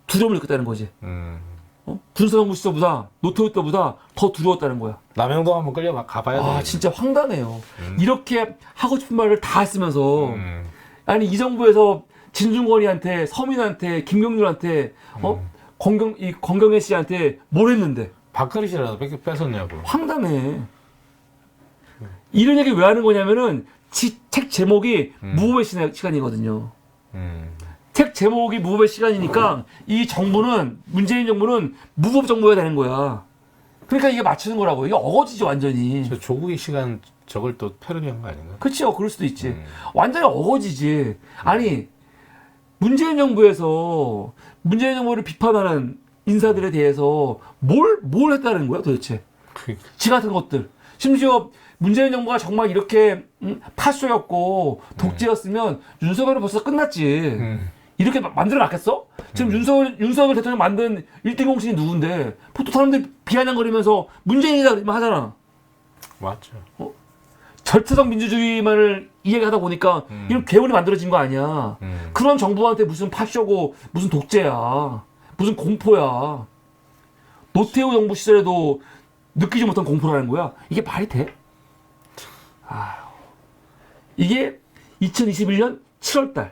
두려움을 느꼈다는 거지. 군사 정부 시절보다 노태우 때보다 더 두려웠다는 거야. 남영동 한번 끌려 가봐야 돼. 진짜 황당해요. 이렇게 하고 싶은 말을 다 했으면서 아니 이 정부에서 진중권이한테 서민한테 김경률한테 권경혜 씨한테 뭘 했는데 밥그릇이라도 뺏었냐고. 황당해. 이런 얘기 왜 하는 거냐면은 책 제목이 무법의 시간이거든요. 책 제목이 무법의 시간이니까 이 정부는 문재인 정부는 무법 정부가 되는 거야. 그러니까 이게 맞추는 거라고. 이게 어거지죠 완전히. 저 조국의 시간 저걸 또 패러디한 거 아닌가? 그렇죠. 그럴 수도 있지. 완전히 어거지지. 아니 문재인 정부에서 문재인 정부를 비판하는 인사들에 대해서 뭘 했다는 거야 도대체. 지 같은 것들. 심지어 문재인 정부가 정말 이렇게 파쇼였고 독재였으면 윤석열은 벌써 끝났지. 이렇게 만들어 놨겠어? 지금 윤석열 대통령 만든 1등 공신이 누군데 보통 사람들이 비아냥거리면서 문재인이다 하잖아. 맞죠. 절차적 민주주의만을 이야기하다 보니까 이런 괴물이 만들어진 거 아니야. 그런 정부한테 무슨 파쇼고 무슨 독재야. 무슨 공포야. 노태우 정부 시절에도 느끼지 못한 공포라는 거야. 이게 말이 돼? 이게 2021년 7월달.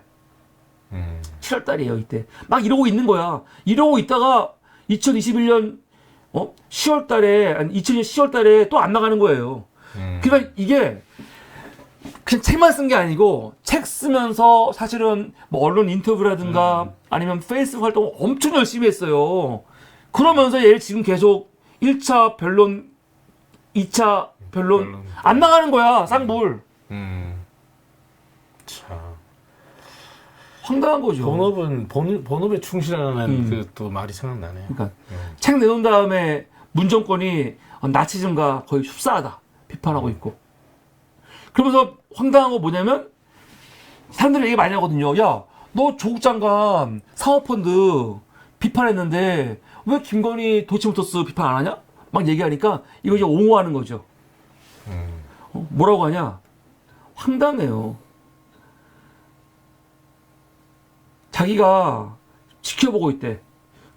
7월달이에요 이때. 막 이러고 있는 거야. 이러고 있다가 2021년 10월달에 아니 2020년 10월달에 또 안 나가는 거예요. 그러니까 이게 그냥 책만 쓴 게 아니고 책 쓰면서 사실은 뭐 언론 인터뷰라든가 아니면 페이스북 활동을 엄청 열심히 했어요. 그러면서 얘 지금 계속 1차 변론, 2차 변론 안 나가는 거야. 쌍불. 참. 황당한 거죠. 본업에 충실하는 그 또 말이 생각나네요. 그러니까 책 내놓은 다음에 문정권이 나치즘과 거의 흡사하다 비판하고 있고. 그러면서 황당한 거 뭐냐면 사람들이 얘기 많이 하거든요. 야, 너 조국 장관 사모펀드 비판했는데 왜 김건희 도이치모터스 비판 안 하냐? 막 얘기하니까 이거 이제 옹호하는 거죠. 뭐라고 하냐? 황당해요. 자기가 지켜보고 있대.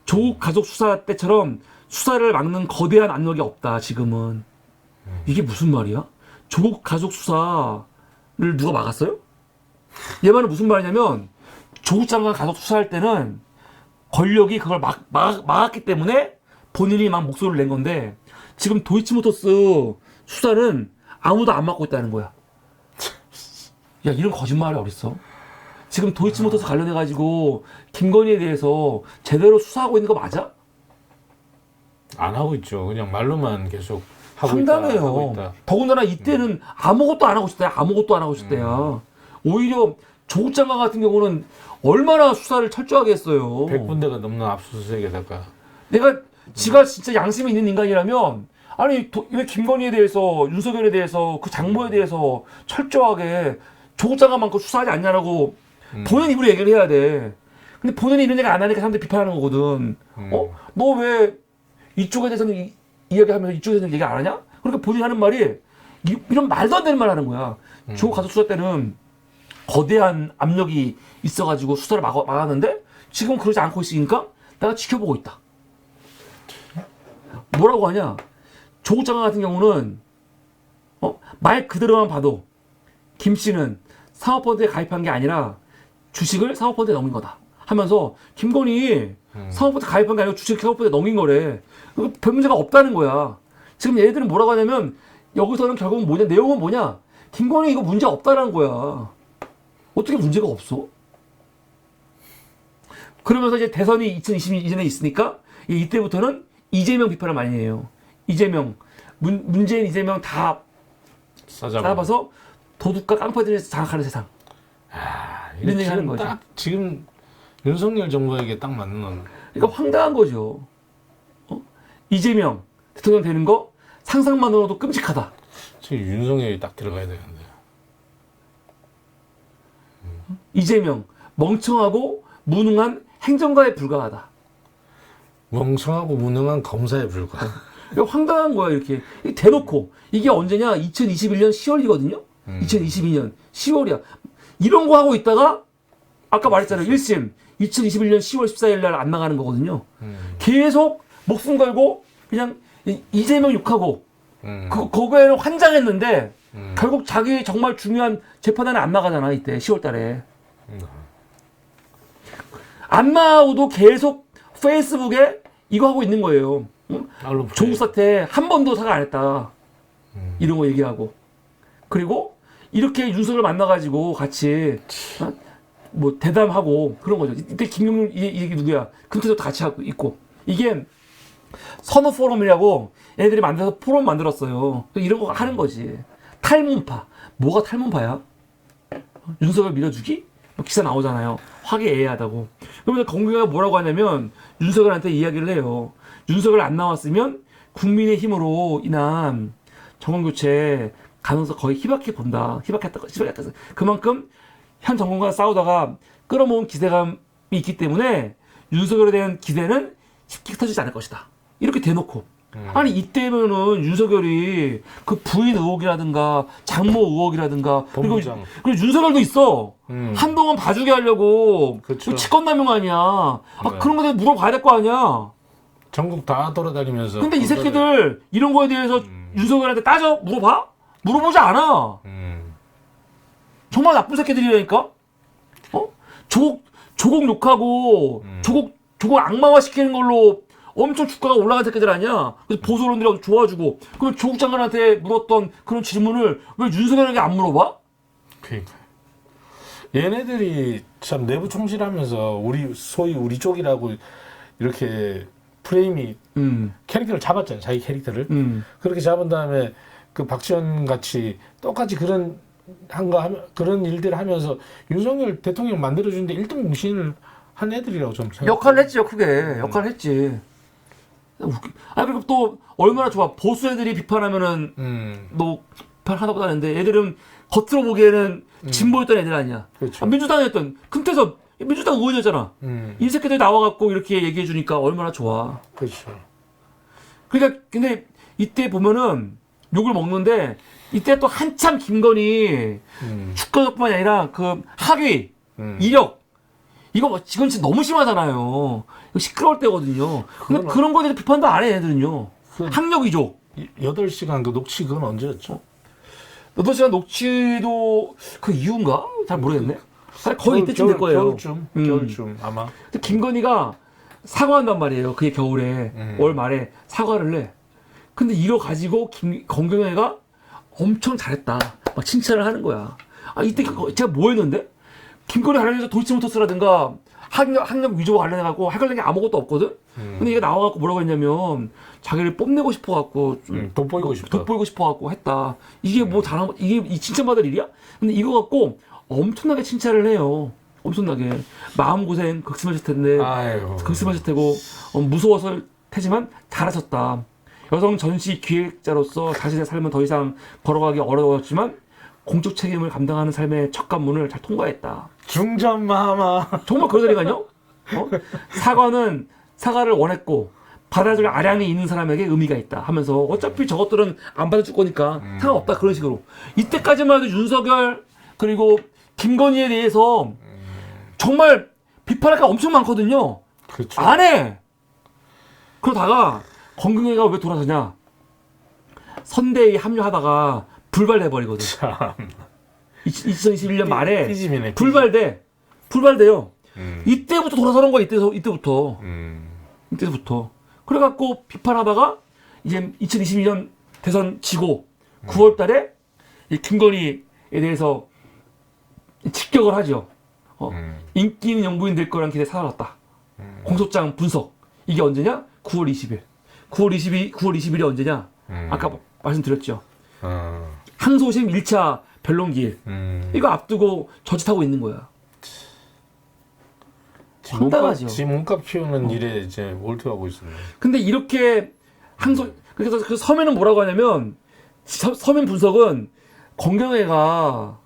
조국 가족 수사 때처럼 수사를 막는 거대한 압력이 없다, 지금은. 이게 무슨 말이야? 조국 가족 수사를 누가 막았어요? 얘 말은 무슨 말이냐면, 조국 장관 가족 수사할 때는 권력이 그걸 막았기 때문에 본인이 막 목소리를 낸 건데, 지금 도이치모터스 수사는 아무도 안 막고 있다는 거야. 야, 이런 거짓말이 어딨어? 지금 도이치모터스 관련해가지고 김건희에 대해서 제대로 수사하고 있는 거 맞아? 안 하고 있죠. 그냥 말로만 계속 하고 황당해요. 있다. 하고 있다. 더군다나 이때는 아무것도 안 하고 있었대요. 아무것도 안 하고 있었대요. 오히려 조국 장관 같은 경우는 얼마나 수사를 철저하게 했어요. 100군데가 넘는 압수수색에다가. 내가 지가 진짜 양심이 있는 인간이라면 아니 왜 김건희에 대해서 윤석열에 대해서 그 장모에 대해서 철저하게 조국 장관만큼 수사하지 않냐라고 본인 입으로 얘기를 해야 돼. 근데 본인이 이런 얘기 안 하니까 사람들이 비판하는 거거든. 너 왜 이쪽에 대해서는 이야기하면서 이쪽에 대해서는 얘기 안 하냐? 그러니까 본인이 하는 말이 이런 말도 안 되는 말 하는 거야. 조국 가족 수사 때는 거대한 압력이 있어가지고 수사를 막았는데 지금 그러지 않고 있으니까 내가 지켜보고 있다. 뭐라고 하냐? 조국 장관 같은 경우는 말 그대로만 봐도 김 씨는 사모펀드에 가입한 게 아니라 주식을 사모펀드에 넘긴 거다 하면서 김건희 사모펀드 가입한 게 아니고 주식 사모펀드에 넘긴 거래. 별 문제가 없다는 거야. 지금 얘들은 뭐라고 하냐면 여기서는 결국은 뭐냐, 내용은 뭐냐, 김건희 이거 문제 없다라는 거야. 어떻게 문제가 없어? 그러면서 이제 대선이 2022년에 있으니까 이때부터는 이재명 비판을 많이 해요. 이재명, 문재인, 이재명 다 싸잡아서 도둑과 깡패들에서 장악하는 세상. 이런 얘기 하는 거죠. 지금 윤석열 정부에게 딱 맞는. 그러니까 황당한 거죠. 이재명 대통령 되는 거 상상만으로도 끔찍하다. 지금 윤석열이 딱 들어가야 되는데. 이재명 멍청하고 무능한 행정가에 불과하다. 멍청하고 무능한 검사에 불과. 황당한 거야 이렇게 대놓고. 이게 언제냐? 2021년 10월이거든요. 2022년 10월이야. 이런 거 하고 있다가 아까 말했잖아요. 1심 2021년 10월 14일 날 안 나가는 거거든요. 계속 목숨 걸고 그냥 이재명 욕하고 그거에는 환장했는데 결국 자기 정말 중요한 재판에 안 나가잖아. 이때 10월 달에. 안 나오도 계속 페이스북에 이거 하고 있는 거예요. 조국 사태 한 번도 사과 안 했다. 이런 거 얘기하고. 그리고 이렇게 윤석열 만나가지고 같이 뭐 대담하고 그런 거죠. 이때 김용률 이게 누구야? 금태섭도 같이 하고 있고. 이게 선우 포럼이라고 애들이 만들어서 포럼 만들었어요. 이런 거 하는 거지. 탈문파. 뭐가 탈문파야? 윤석열 밀어주기? 기사 나오잖아요. 화기애애하다고. 그러면서 건국이가 뭐라고 하냐면 윤석열한테 이야기를 해요. 윤석열 안 나왔으면 국민의 힘으로 인한 정권교체 가능성 거의 희박해 본다. 희박했다. 그만큼 현 정권과 싸우다가 끌어모은 기대감 있기 때문에 윤석열에 대한 기대는 쉽게 터지지 않을 것이다. 이렇게 대놓고. 아니 이때면은 윤석열이 그 부인 의혹이라든가 장모 의혹이라든가 그리고 윤석열도 있어. 한동안 봐주게 하려고 그쵸. 직권남용 아니야. 아, 네. 그런 거에 물어봐야 될 거 아니야. 전국 다 돌아다니면서. 근데 이 새끼들 이런 거에 대해서 윤석열한테 따져 물어봐? 물어보지 않아. 정말 나쁜 새끼들이라니까. 조국 욕하고 조국 악마화 시키는 걸로 엄청 주가가 올라간 새끼들 아니야. 그래서 보수 언론들이 좋아주고. 그럼 조국 장관한테 물었던 그런 질문을 왜 윤석열에게 안 물어봐? 그러니까 얘네들이 참 내부 총질하면서 소위 우리 쪽이라고 이렇게 프레임이 캐릭터를 잡았잖아요. 자기 캐릭터를 그렇게 잡은 다음에 그 박지원 같이 똑같이 그런 그런 일들을 하면서 윤석열 대통령 만들어주는데 1등 공신을 한 애들이라고 좀 생각해요. 역할을 했지요, 크게. 역할을 했지. 아, 그리고 또 얼마나 좋아. 보수 애들이 비판하면은 너 비판 하나도 하는데 애들은 겉으로 보기에는 진보였던 애들 아니야. 그렇죠. 아, 민주당이었던 금태섭 민주당 의원이었잖아. 이 새끼들 나와갖고 이렇게 얘기해주니까 얼마나 좋아. 그렇죠. 그러니까 근데 이때 보면은 욕을 먹는데 이때 또 한참 김건희 주가뿐만이 아니라 그 학위, 이력 이거 지금 진짜 너무 심하잖아요. 이거 시끄러울 때거든요. 근데 그런 거에 대해서 비판도 안 해, 애들은요. 학력 위조. 8시간 그 녹취 그건 언제였죠? 8시간 녹취도 그 이유인가? 잘 모르겠네. 거의 이때쯤 될 거예요. 겨울쯤 아마. 근데 김건희가 사과한단 말이에요. 그게 겨울에 월 말에 사과를 해. 근데 이거 가지고 건경애가 엄청 잘했다. 막 칭찬을 하는 거야. 아 이때 제가 뭐 했는데? 김건희 관련해서 도이치모터스라든가 학력 위조와 관련해갖고 해결된 게 아무것도 없거든? 근데 얘가 나와갖고 뭐라고 했냐면 자기를 뽐내고 싶어갖고 좀 돋보이고 싶다. 돋보이고 싶어갖고 했다. 이게 뭐 잘한 이게 칭찬받을 일이야? 근데 이거 갖고 엄청나게 칭찬을 해요. 엄청나게 마음고생 극심하실 텐데 아이고. 극심하실 테고 무서워서 테지만 잘하셨다. 여성 전시 기획자로서 자신의 삶은 더 이상 걸어가기 어려웠지만 공적 책임을 감당하는 삶의 첫 관문을 잘 통과했다. 중전마마. 정말 그러다니까요. 사과를 원했고 받아줄 아량이 있는 사람에게 의미가 있다 하면서 어차피 저것들은 안 받아줄 거니까 상관없다 그런 식으로. 이때까지만 해도 윤석열 그리고 김건희에 대해서 정말 비판할 게 엄청 많거든요. 그렇죠. 안 해. 그러다가 건경애가 왜 돌아서냐? 선대에 합류하다가 불발돼버리거든. 참. 2021년 말에 삐짐이네, 불발돼요. 이때부터 돌아서는 거야. 이때부터. 그래갖고 비판하다가 이제 2022년 대선 지고 9월달에 이 김건희에 대해서 직격을 하죠. 인기 있는 영부인 될 거란 기대에 사라졌다. 공소장 분석. 이게 언제냐? 9월 20일. 9월 20일이 언제냐? 아까 말씀드렸죠. 항소심 1차 변론기일. 이거 앞두고 저짓하고 있는 거야. 황당하죠. 지금 몸값 키우는 일에 이제 몰두하고 있습니다. 근데 이렇게 그래서 그 서면은 뭐라고 하냐면 서면 분석은 건경애가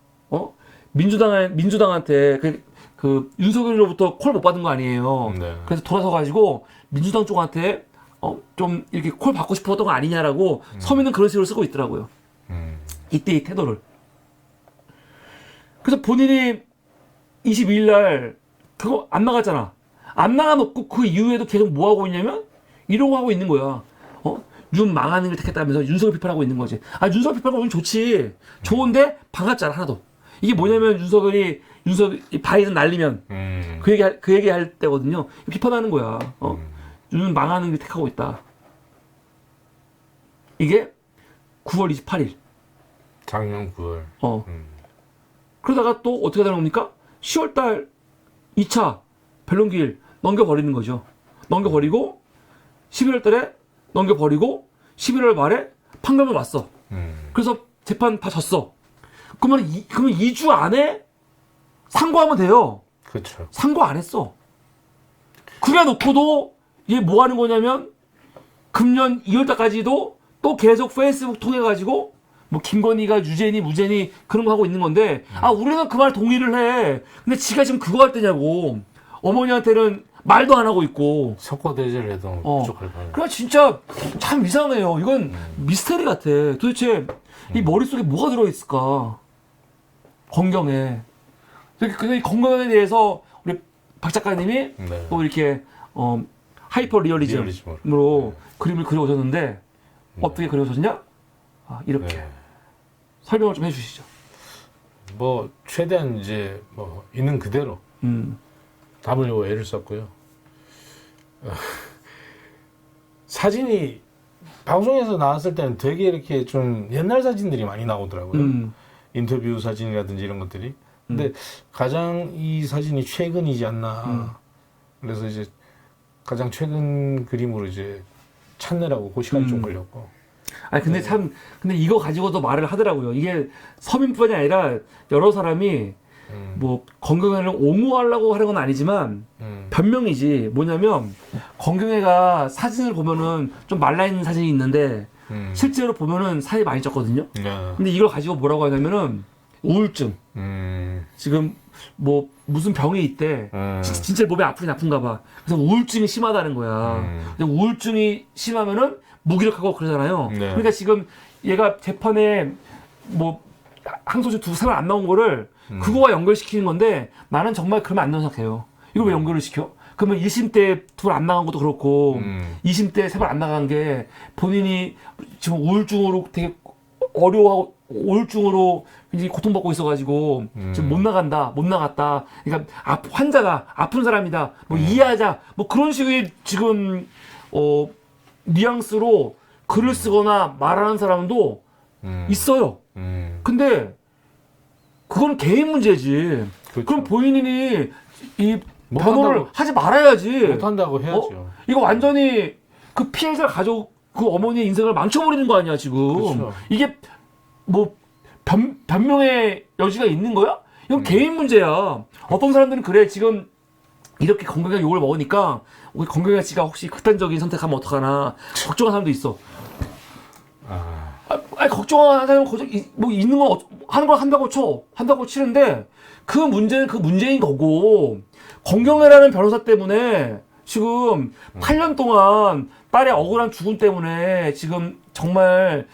민주당한테 그 윤석열로부터 콜 못 받은 거 아니에요. 네. 그래서 돌아서 가지고 민주당 쪽한테 좀 이렇게 콜 받고 싶었던 거 아니냐라고 서면은 그런 식으로 쓰고 있더라고요. 이때 이 태도를. 그래서 본인이 22일 날 그거 안 나갔잖아. 안 나가놓고 그 이후에도 계속 뭐 하고 있냐면 이러고 하고 있는 거야. 윤 망하는 걸 택했다면서 윤석열 비판하고 있는 거지. 아 윤석열 비판하고 좋지. 좋은데 반갑잖아 하나도. 이게 뭐냐면 윤석열이 바이든 날리면 그 얘기 할 때거든요. 비판하는 거야. 윤 망하는 걸 택하고 있다. 이게 9월 28일. 작년 9월. 그러다가 또 어떻게 되는 겁니까? 10월달 2차 변론기일 넘겨버리는 거죠. 넘겨버리고 11월달에 넘겨버리고 11월 말에 판결문 왔어. 그래서 재판 다 졌어. 그러면 2주 안에 상고하면 돼요. 그렇죠. 상고 안 했어. 그래 놓고도 얘 뭐 하는 거냐면 금년 2월달까지도 또 계속 페이스북 통해 가지고 뭐 김건희가 유죄니 무죄니 그런 거 하고 있는 건데 아 우리는 그 말 동의를 해. 근데 지가 지금 그거 할 때냐고. 어머니한테는 말도 안 하고 있고. 석고대죄를 해도 부족할 거예요. 그러니까 진짜 참 이상해요. 이건 미스테리 같아. 도대체 이 머릿속에 뭐가 들어있을까? 건경에. 그래서 이 건경에 대해서 우리 박 작가님이 네. 또 이렇게 하이퍼 리얼리즘으로 그림을 그려오셨는데 어떻게 그려오셨냐? 이렇게 네. 설명을 좀 해주시죠. 뭐 최대한 이제 뭐 있는 그대로 W애를 썼고요. 사진이 방송에서 나왔을 때는 되게 이렇게 좀 옛날 사진들이 많이 나오더라고요. 인터뷰 사진이라든지 이런 것들이. 근데 가장 이 사진이 최근이지 않나. 그래서 이제 가장 최근 그림으로 이제 찾느라고 그 시간이 좀 걸렸고. 아니 근데 참 근데 이거 가지고도 말을 하더라고요. 이게 서민뿐이 아니라 여러 사람이 뭐 건경애를 옹호하려고 하는 건 아니지만 변명이지. 뭐냐면 건경애가 사진을 보면은 좀 말라있는 사진이 있는데 실제로 보면은 살이 많이 쪘거든요. 근데 이걸 가지고 뭐라고 하냐면은 우울증. 지금 뭐 무슨 병이 있대. 진짜 몸이 아프긴 아픈가 봐. 그래서 우울증이 심하다는 거야. 근데 우울증이 심하면은 무기력하고 그러잖아요. 네. 그러니까 지금 얘가 재판에 뭐 항소심 2-3번 안 나온 거를 그거와 연결시키는 건데 나는 정말 그러면 안 된다고 생각해요. 이걸 왜 연결을 시켜? 그러면 1심 때 2번 안 나간 것도 그렇고 2심 때 3번 안 나간 게 본인이 지금 우울증으로 되게 어려워하고 우울증으로 굉장히 고통받고 있어가지고 지금 못 나갔다. 그러니까 환자다, 아픈 사람이다, 뭐 이해하자, 뭐 그런 식의 지금 뉘앙스로 글을 쓰거나 말하는 사람도 있어요. 근데 그건 개인 문제지. 그렇죠. 그럼 본인이 이 못 변호를 한다고. 하지 말아야지. 못한다고 해야죠. 이거 완전히 그 피해자 가족 그 어머니의 인생을 망쳐버리는 거 아니야 지금. 그렇죠. 이게 뭐 변명의 여지가 있는 거야? 이건 개인 문제야. 어떤 사람들은 그래 지금 이렇게 건강하게 욕을 먹으니까 우리 건강한 씨가 혹시 극단적인 선택하면 어떡하나 걱정하는 사람도 있어. 아니 걱정하는 사람은 뭐 있는 거 하는 걸 한다고 치는데 그 문제는 그 문제인 거고 건경애라는 변호사 때문에 지금 8년 동안 딸의 억울한 죽음 때문에 지금 정말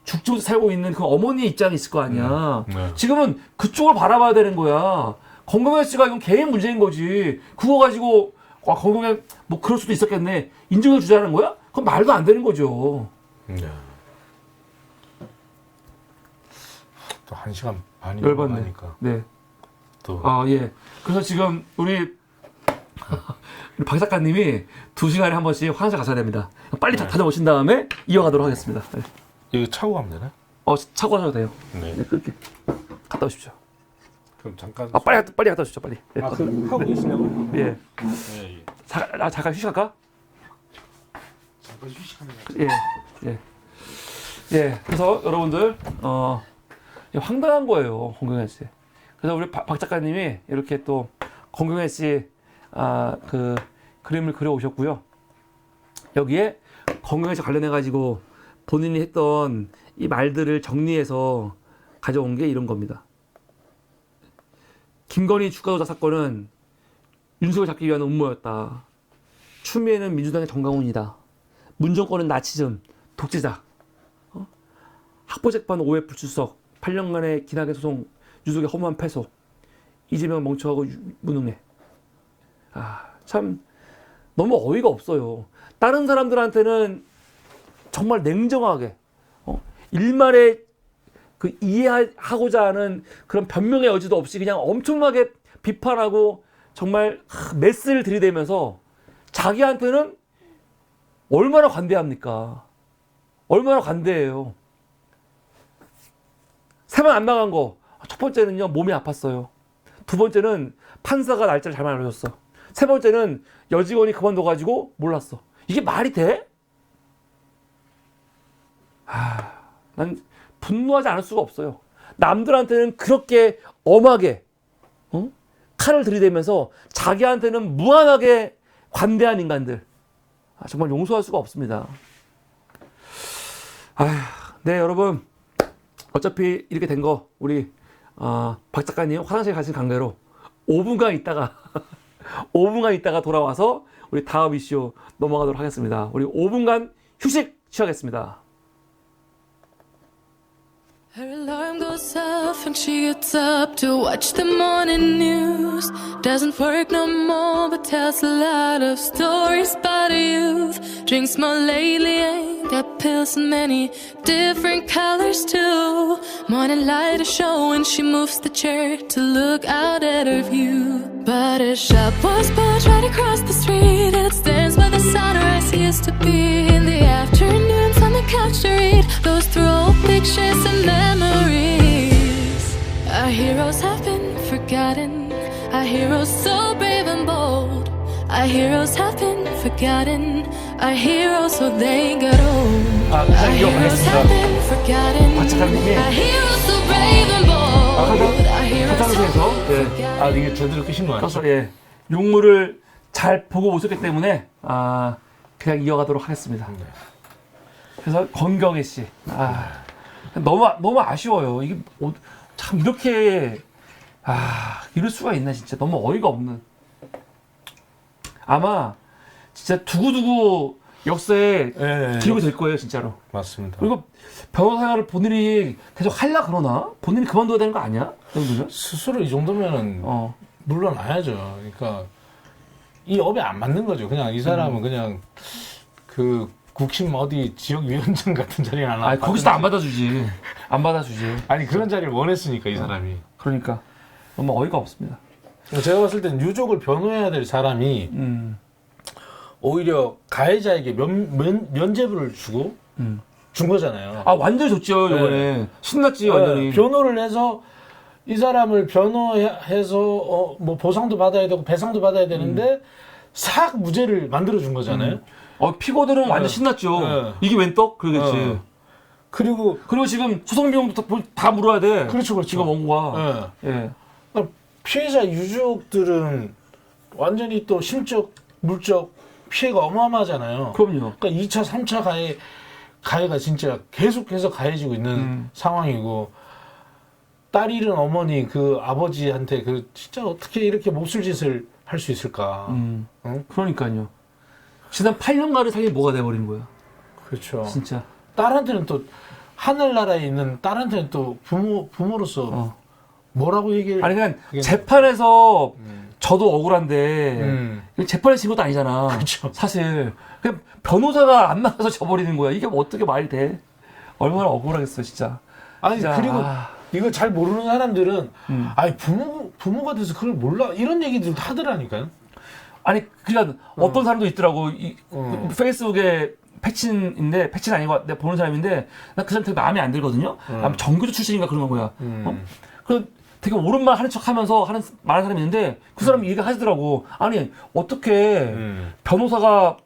죽지 살고 있는 그 어머니의 입장이 있을 거 아니야. 네. 지금은 그쪽을 바라봐야 되는 거야. 건경애 씨가 이건 개인 문제인 거지. 그거 가지고 건경애 뭐 그럴 수도 있었겠네. 인정해 주자는 거야? 그건 말도 안 되는 거죠. 네. 또 1시간 반이 열받네. 넘어가니까 네. 또 예. 그래서 지금 우리 박 작가님이 2시간에 한 번씩 화장실 가셔야 됩니다. 빨리 다녀오신 다음에 이어가도록 하겠습니다. 네. 이거 차고 가면 되나? 차고 가셔도 돼요. 네. 네, 그렇게 갔다 오십시오. 그럼 잠깐. 빨리 갔다 오십시오, 빨리. 네. 하고 계시냐고요? 예. 네. 잠깐 휴식할까? 잠깐 휴식하는 거. 예. 예. 그래서 여러분들 황당한 거예요, 건경애 씨. 그래서 우리 박 작가님이 이렇게 또 건경애 씨 그 그림을 그려 오셨고요. 여기에 건경애 씨 관련해 가지고 본인이 했던 이 말들을 정리해서 가져온 게 이런 겁니다. 김건희 주가조작 사건은 윤석열 잡기 위한 음모였다. 추미애는 민주당의 정강훈이다. 문정권은 나치즘, 독재자. 학보재판 5회 불출석, 8년간의 기나게 소송, 유족의 허무한 패소. 이재명 멍청하고 무능해. 참 너무 어이가 없어요. 다른 사람들한테는 정말 냉정하게 일말에 그 이해하고자 하는 그런 변명의 여지도 없이 그냥 엄청나게 비판하고 정말 메스를 들이대면서 자기한테는 얼마나 관대합니까? 얼마나 관대해요. 3번 안 나간 거. 첫 번째는요, 몸이 아팠어요. 두 번째는 판사가 날짜를 잘못 알려줬어. 세 번째는 여직원이 그만둬가지고 몰랐어. 이게 말이 돼? 난 분노하지 않을 수가 없어요. 남들한테는 그렇게 엄하게 칼을 들이대면서 자기한테는 무한하게 관대한 인간들. 정말 용서할 수가 없습니다. 네, 여러분. 어차피 이렇게 된 거 우리 박 작가님 화장실 가신 관계로 5분간 있다가 5분간 있다가 돌아와서 우리 다음 이슈 넘어가도록 하겠습니다. 우리 5분간 휴식 취하겠습니다. Her alarm goes off and she gets up to watch the morning news. Doesn't work no more but tells a lot of stories about her youth. Drinks more lately, ain't got pills in many different colors too. Morning light is showing, she moves the chair to look out at her view. But her shop was built right across the street, and it stands where the sunrise used to be. In the afternoons on the couch to read, goes through old pictures and memories. Our heroes have been forgotten, our heroes so brave and bold. Our heroes have been forgotten, our heroes so they got old. Our heroes have been forgotten, our heroes so brave and bold. Our heroes have been forgotten. 아 이게 제대로 끄신 거 그래서 아니죠? 예, 용물을 잘 보고 오셨기 때문에 그냥 이어가도록 하겠습니다. 그래서 건경혜 씨, 너무 아쉬워요. 이게 참 이렇게 이럴 수가 있나 진짜 너무 어이가 없는. 아마 진짜 두고두고 역사에 기록이 될 거예요 진짜로. 맞습니다. 그리고 변호사를 본인이 계속 하려 그러나 본인이 그만둬야 되는 거 아니야? 이 정도면? 스스로 이 정도면은 물러나야죠. 그러니까 이 업에 안 맞는 거죠. 그냥 이 사람은 그냥 그 국심 어디 지역위원장 같은 자리에 하나. 거기서도 안 받아주지. 안 받아주지. 아니 그런 자리를 원했으니까 이 사람이. 그러니까 너무 어이가 없습니다. 제가 봤을 땐 유족을 변호해야 될 사람이 오히려 가해자에게 면죄부를 주고 준 거잖아요. 완전히 좋죠 이번에. 신났지 완전히. 변호를 해서 이 사람을 변호해서 뭐 보상도 받아야 되고 배상도 받아야 되는데 싹 무죄를 만들어 준 거잖아요. 피고들은 완전 신났죠. 이게 웬 떡? 그러겠지. 그리고 지금 소송 비용도 다 물어야 돼. 그렇죠. 지금 원고가. 예. 피해자 유족들은 완전히 또 심적, 물적 피해가 어마어마하잖아요. 그럼요. 그러니까 2차, 3차 가해가 진짜 계속해서 가해지고 있는 상황이고, 딸 잃은 어머니 그 아버지한테 진짜 어떻게 이렇게 몹쓸 짓을 할 수 있을까. 응? 그러니까요. 지난 8년간의 삶이 뭐가 돼버린 거야. 그렇죠. 진짜. 딸한테는 또 하늘나라에 있는 딸한테는 또 부모로서 뭐라고 얘기를. 아니 그냥 재판에서 저도 억울한데 재판에서 진 것도 아니잖아. 그렇죠. 사실 그냥 변호사가 안 나가서 져버리는 거야. 이게 어떻게 말이 돼? 얼마나 억울하겠어 진짜. 아니 진짜, 그리고 이거 잘 모르는 사람들은 아니 부모가 돼서 그걸 몰라 이런 얘기들 하더라니까요. 아니 그러니까 어떤 사람도 있더라고. 페이스북에 패친인데 패친 아니고 내가 보는 사람인데 나 그 사람 되게 마음에 안 들거든요. 정규조 출신인가 그런 거야. 그 되게 옳은 말 하는 척하면서 말하는 사람이 있는데 그 사람이 얘기 하시더라고. 아니 어떻게 변호사가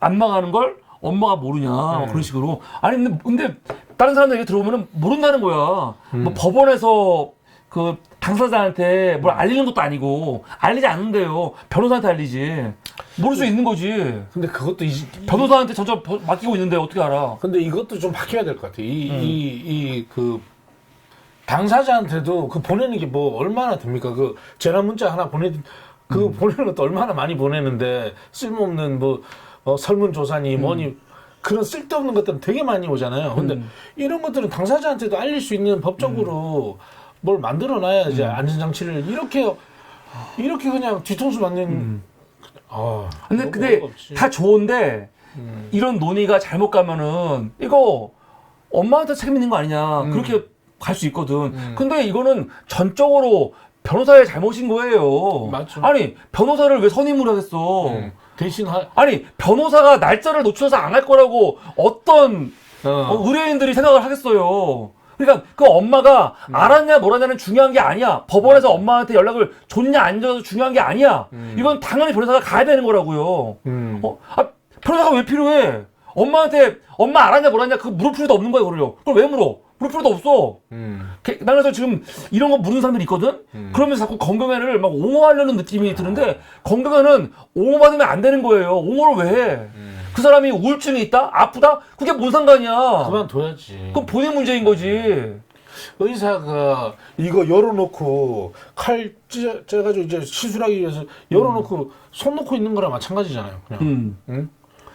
안 나가는 걸 엄마가 모르냐 그런 식으로. 아니 근데 다른 사람들 얘기 들어보면은 모른다는 거야. 뭐 법원에서 그 당사자한테 뭘 알리는 것도 아니고 알리지 않는데요. 변호사한테 알리지. 모를 수 있는 거지. 근데 그것도 변호사한테 전혀 맡기고 있는데 어떻게 알아? 근데 이것도 좀 바뀌어야 될 것 같아. 그 당사자한테도 그 보내는 게 뭐 얼마나 됩니까? 그 재난 문자 하나 보내는 것도 얼마나 많이 보내는데 쓸모없는 뭐 설문조사니 뭐니 그런 쓸데없는 것들은 되게 많이 오잖아요. 근데 이런 것들은 당사자한테도 알릴 수 있는 법적으로 뭘 만들어놔야지. 안전장치를 이렇게 그냥 뒤통수 맞는. 근데 다 좋은데 이런 논의가 잘못 가면은 이거 엄마한테 책임 있는 거 아니냐 그렇게 갈 수 있거든. 근데 이거는 전적으로 변호사의 잘못인 거예요. 맞죠. 아니 변호사를 왜 선임을 하겠어? 대신 아니 변호사가 날짜를 놓쳐서 안 할 거라고 어떤 의뢰인들이 생각을 하겠어요. 그러니까 그 엄마가 알았냐 몰랐냐는 중요한 게 아니야. 법원에서 엄마한테 연락을 줬냐 안 줘도 중요한 게 아니야. 이건 당연히 변호사가 가야 되는 거라고요. 변호사가 왜 필요해? 엄마한테 엄마 알았냐 몰랐냐 그거 물을 필요도 없는 거야. 그걸 왜 물어? 물을 필요도 없어. 나는 그래서 지금 이런 거 물은 사람들이 있거든? 그러면서 자꾸 건강해를 막 옹호하려는 느낌이 드는데 건강해는 옹호받으면 안 되는 거예요. 옹호를 왜 해? 그 사람이 우울증이 있다? 아프다? 그게 뭔 상관이야? 그만둬야지. 그건 본인 문제인 거지. 의사가 이거 열어놓고 칼 쪄가지고 이제 시술하기 위해서 열어놓고 손 놓고 있는 거랑 마찬가지잖아요. 그냥. 응?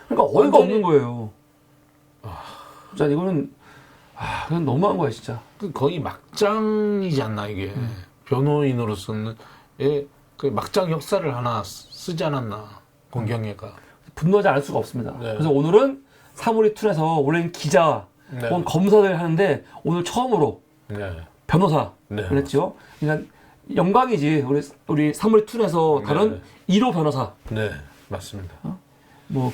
그러니까 어이가 없는 거예요. 진짜 이거는 그냥 너무한 거야 진짜. 거의 막장이지 않나 이게 변호인으로서는 그 막장 역사를 하나 쓰지 않았나 권경애가. 분노하지 않을 수가 없습니다. 네. 그래서 오늘은 사물이 툴에서 원래는 기자 네. 혹은 검사들 하는데 오늘 처음으로 네. 변호사 네. 그랬죠. 그러니까 영광이지 우리 사물이 툴에서 다른 네. 1호 변호사. 네, 맞습니다. 뭐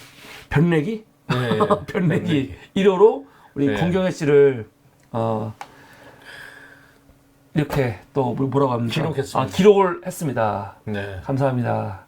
변내기? 네. 변내기 1호로 우리 네. 권경애 씨를 이렇게 또 뭐라고 합니까? 기록했습니다. 기록을 했습니다. 네. 감사합니다.